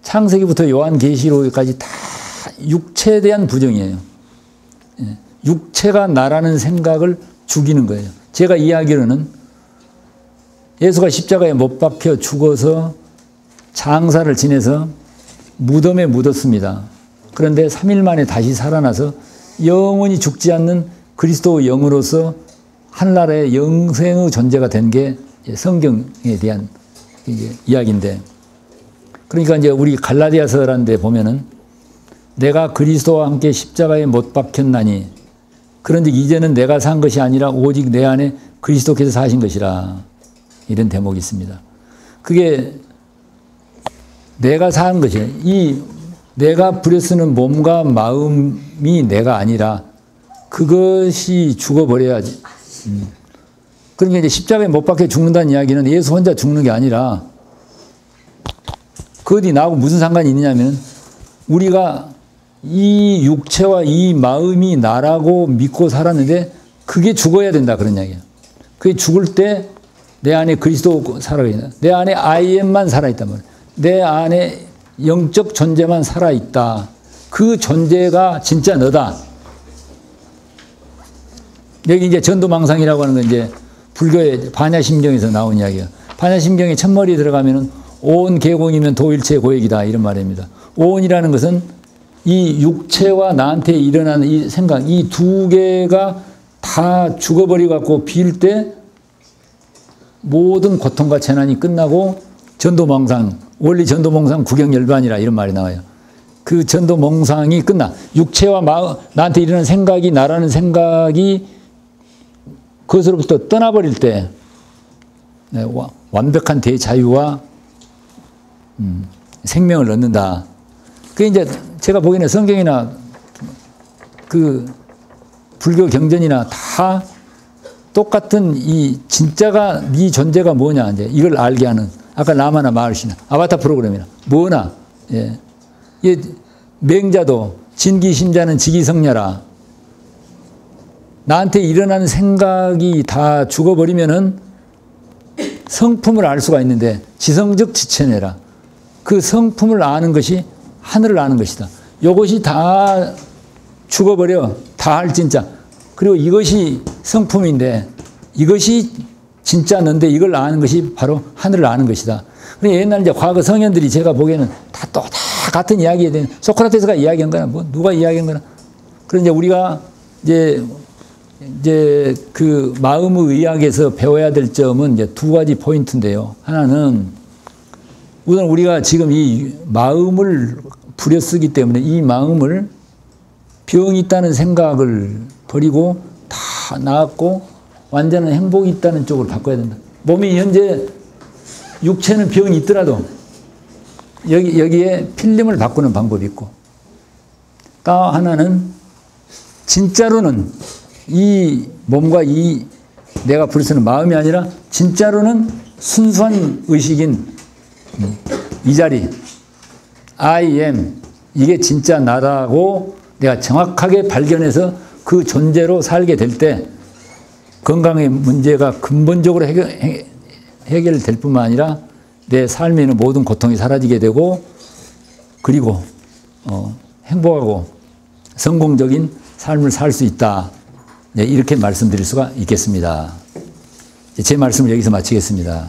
창세기부터 요한계시록까지 다 육체에 대한 부정이에요. 육체가 나라는 생각을 죽이는 거예요. 제가 이야기로는 예수가 십자가에 못 박혀 죽어서 장사를 지내서 무덤에 묻었습니다. 그런데 3일 만에 다시 살아나서 영원히 죽지 않는 그리스도 영으로서 한나라의 영생의 존재가 된 게 성경에 대한 이야기인데, 그러니까 이제 우리 갈라디아서라는 데 보면은 내가 그리스도와 함께 십자가에 못 박혔나니 그런데 이제는 내가 산 것이 아니라 오직 내 안에 그리스도께서 사신 것이라, 이런 대목이 있습니다. 그게 내가 산 것이에요. 이 내가 부려쓰는 몸과 마음이 내가 아니라 그것이 죽어버려야지. 그러니까 이제 십자가에 못 박혀 죽는다는 이야기는 예수 혼자 죽는 게 아니라, 그것이 나하고 무슨 상관이 있느냐면 우리가 이 육체와 이 마음이 나라고 믿고 살았는데 그게 죽어야 된다, 그런 이야기예요. 그 죽을 때 내 안에 그리스도 살아있다. 내 안에 I am만 살아있단 말이야. 내 안에 영적 존재만 살아있다. 그 존재가 진짜 너다. 여기 이제 전도망상이라고 하는 건 이제 불교의 반야심경에서 나온 이야기예요. 반야심경의 첫머리에 들어가면은 온 계공이면 도일체 고액이다 이런 말입니다. 오온이라는 것은 이 육체와 나한테 일어나는 이 생각, 이 두 개가 다 죽어버리고 갖고 빌 때 모든 고통과 재난이 끝나고 전도망상, 원리 전도망상 구경열반이라 이런 말이 나와요. 그 전도망상이 끝나. 육체와 마음, 나한테 일어나는 생각이 나라는 생각이 그것으로부터 떠나버릴 때 완벽한 대자유와 생명을 얻는다. 그게 이제 제가 보기에는 성경이나 그 불교 경전이나 다 똑같은 이 진짜가 네 존재가 뭐냐 이제 이걸 알게 하는 아까 라마나 마을시나 아바타 프로그램이나 뭐나 예. 이 맹자도 진기심자는 지기성녀라. 나한테 일어나는 생각이 다 죽어버리면은 성품을 알 수가 있는데 지성적 지체내라. 그 성품을 아는 것이 하늘을 아는 것이다. 이것이 다 죽어버려. 다 할 진짜. 그리고 이것이 성품인데 이것이 진짜 너인데 이걸 아는 것이 바로 하늘을 아는 것이다. 그러니까 옛날 이제 과거 성현들이 제가 보기에는 다 같은 이야기에 대한 소크라테스가 이야기한 거나 뭐 누가 이야기한 거나. 그런 이제 우리가 이제 그 마음의 의학에서 배워야 될 점은 이제 두 가지 포인트인데요. 하나는 우선 우리가 지금 이 마음을 부려쓰기 때문에 이 마음을 병이 있다는 생각을 버리고 다 나았고 완전한 행복이 있다는 쪽으로 바꿔야 된다. 몸이 현재 육체는 병이 있더라도 여기에 필름을 바꾸는 방법이 있고 또 하나는 진짜로는 이 몸과 이 내가 부르쓰는 마음이 아니라 진짜로는 순수한 의식인 이 자리 I am 이게 진짜 나라고 내가 정확하게 발견해서 그 존재로 살게 될 때 건강의 문제가 근본적으로 해결될 뿐만 아니라 내 삶에 있는 모든 고통이 사라지게 되고 그리고 행복하고 성공적인 삶을 살 수 있다. 네, 이렇게 말씀드릴 수가 있겠습니다. 제 말씀을 여기서 마치겠습니다.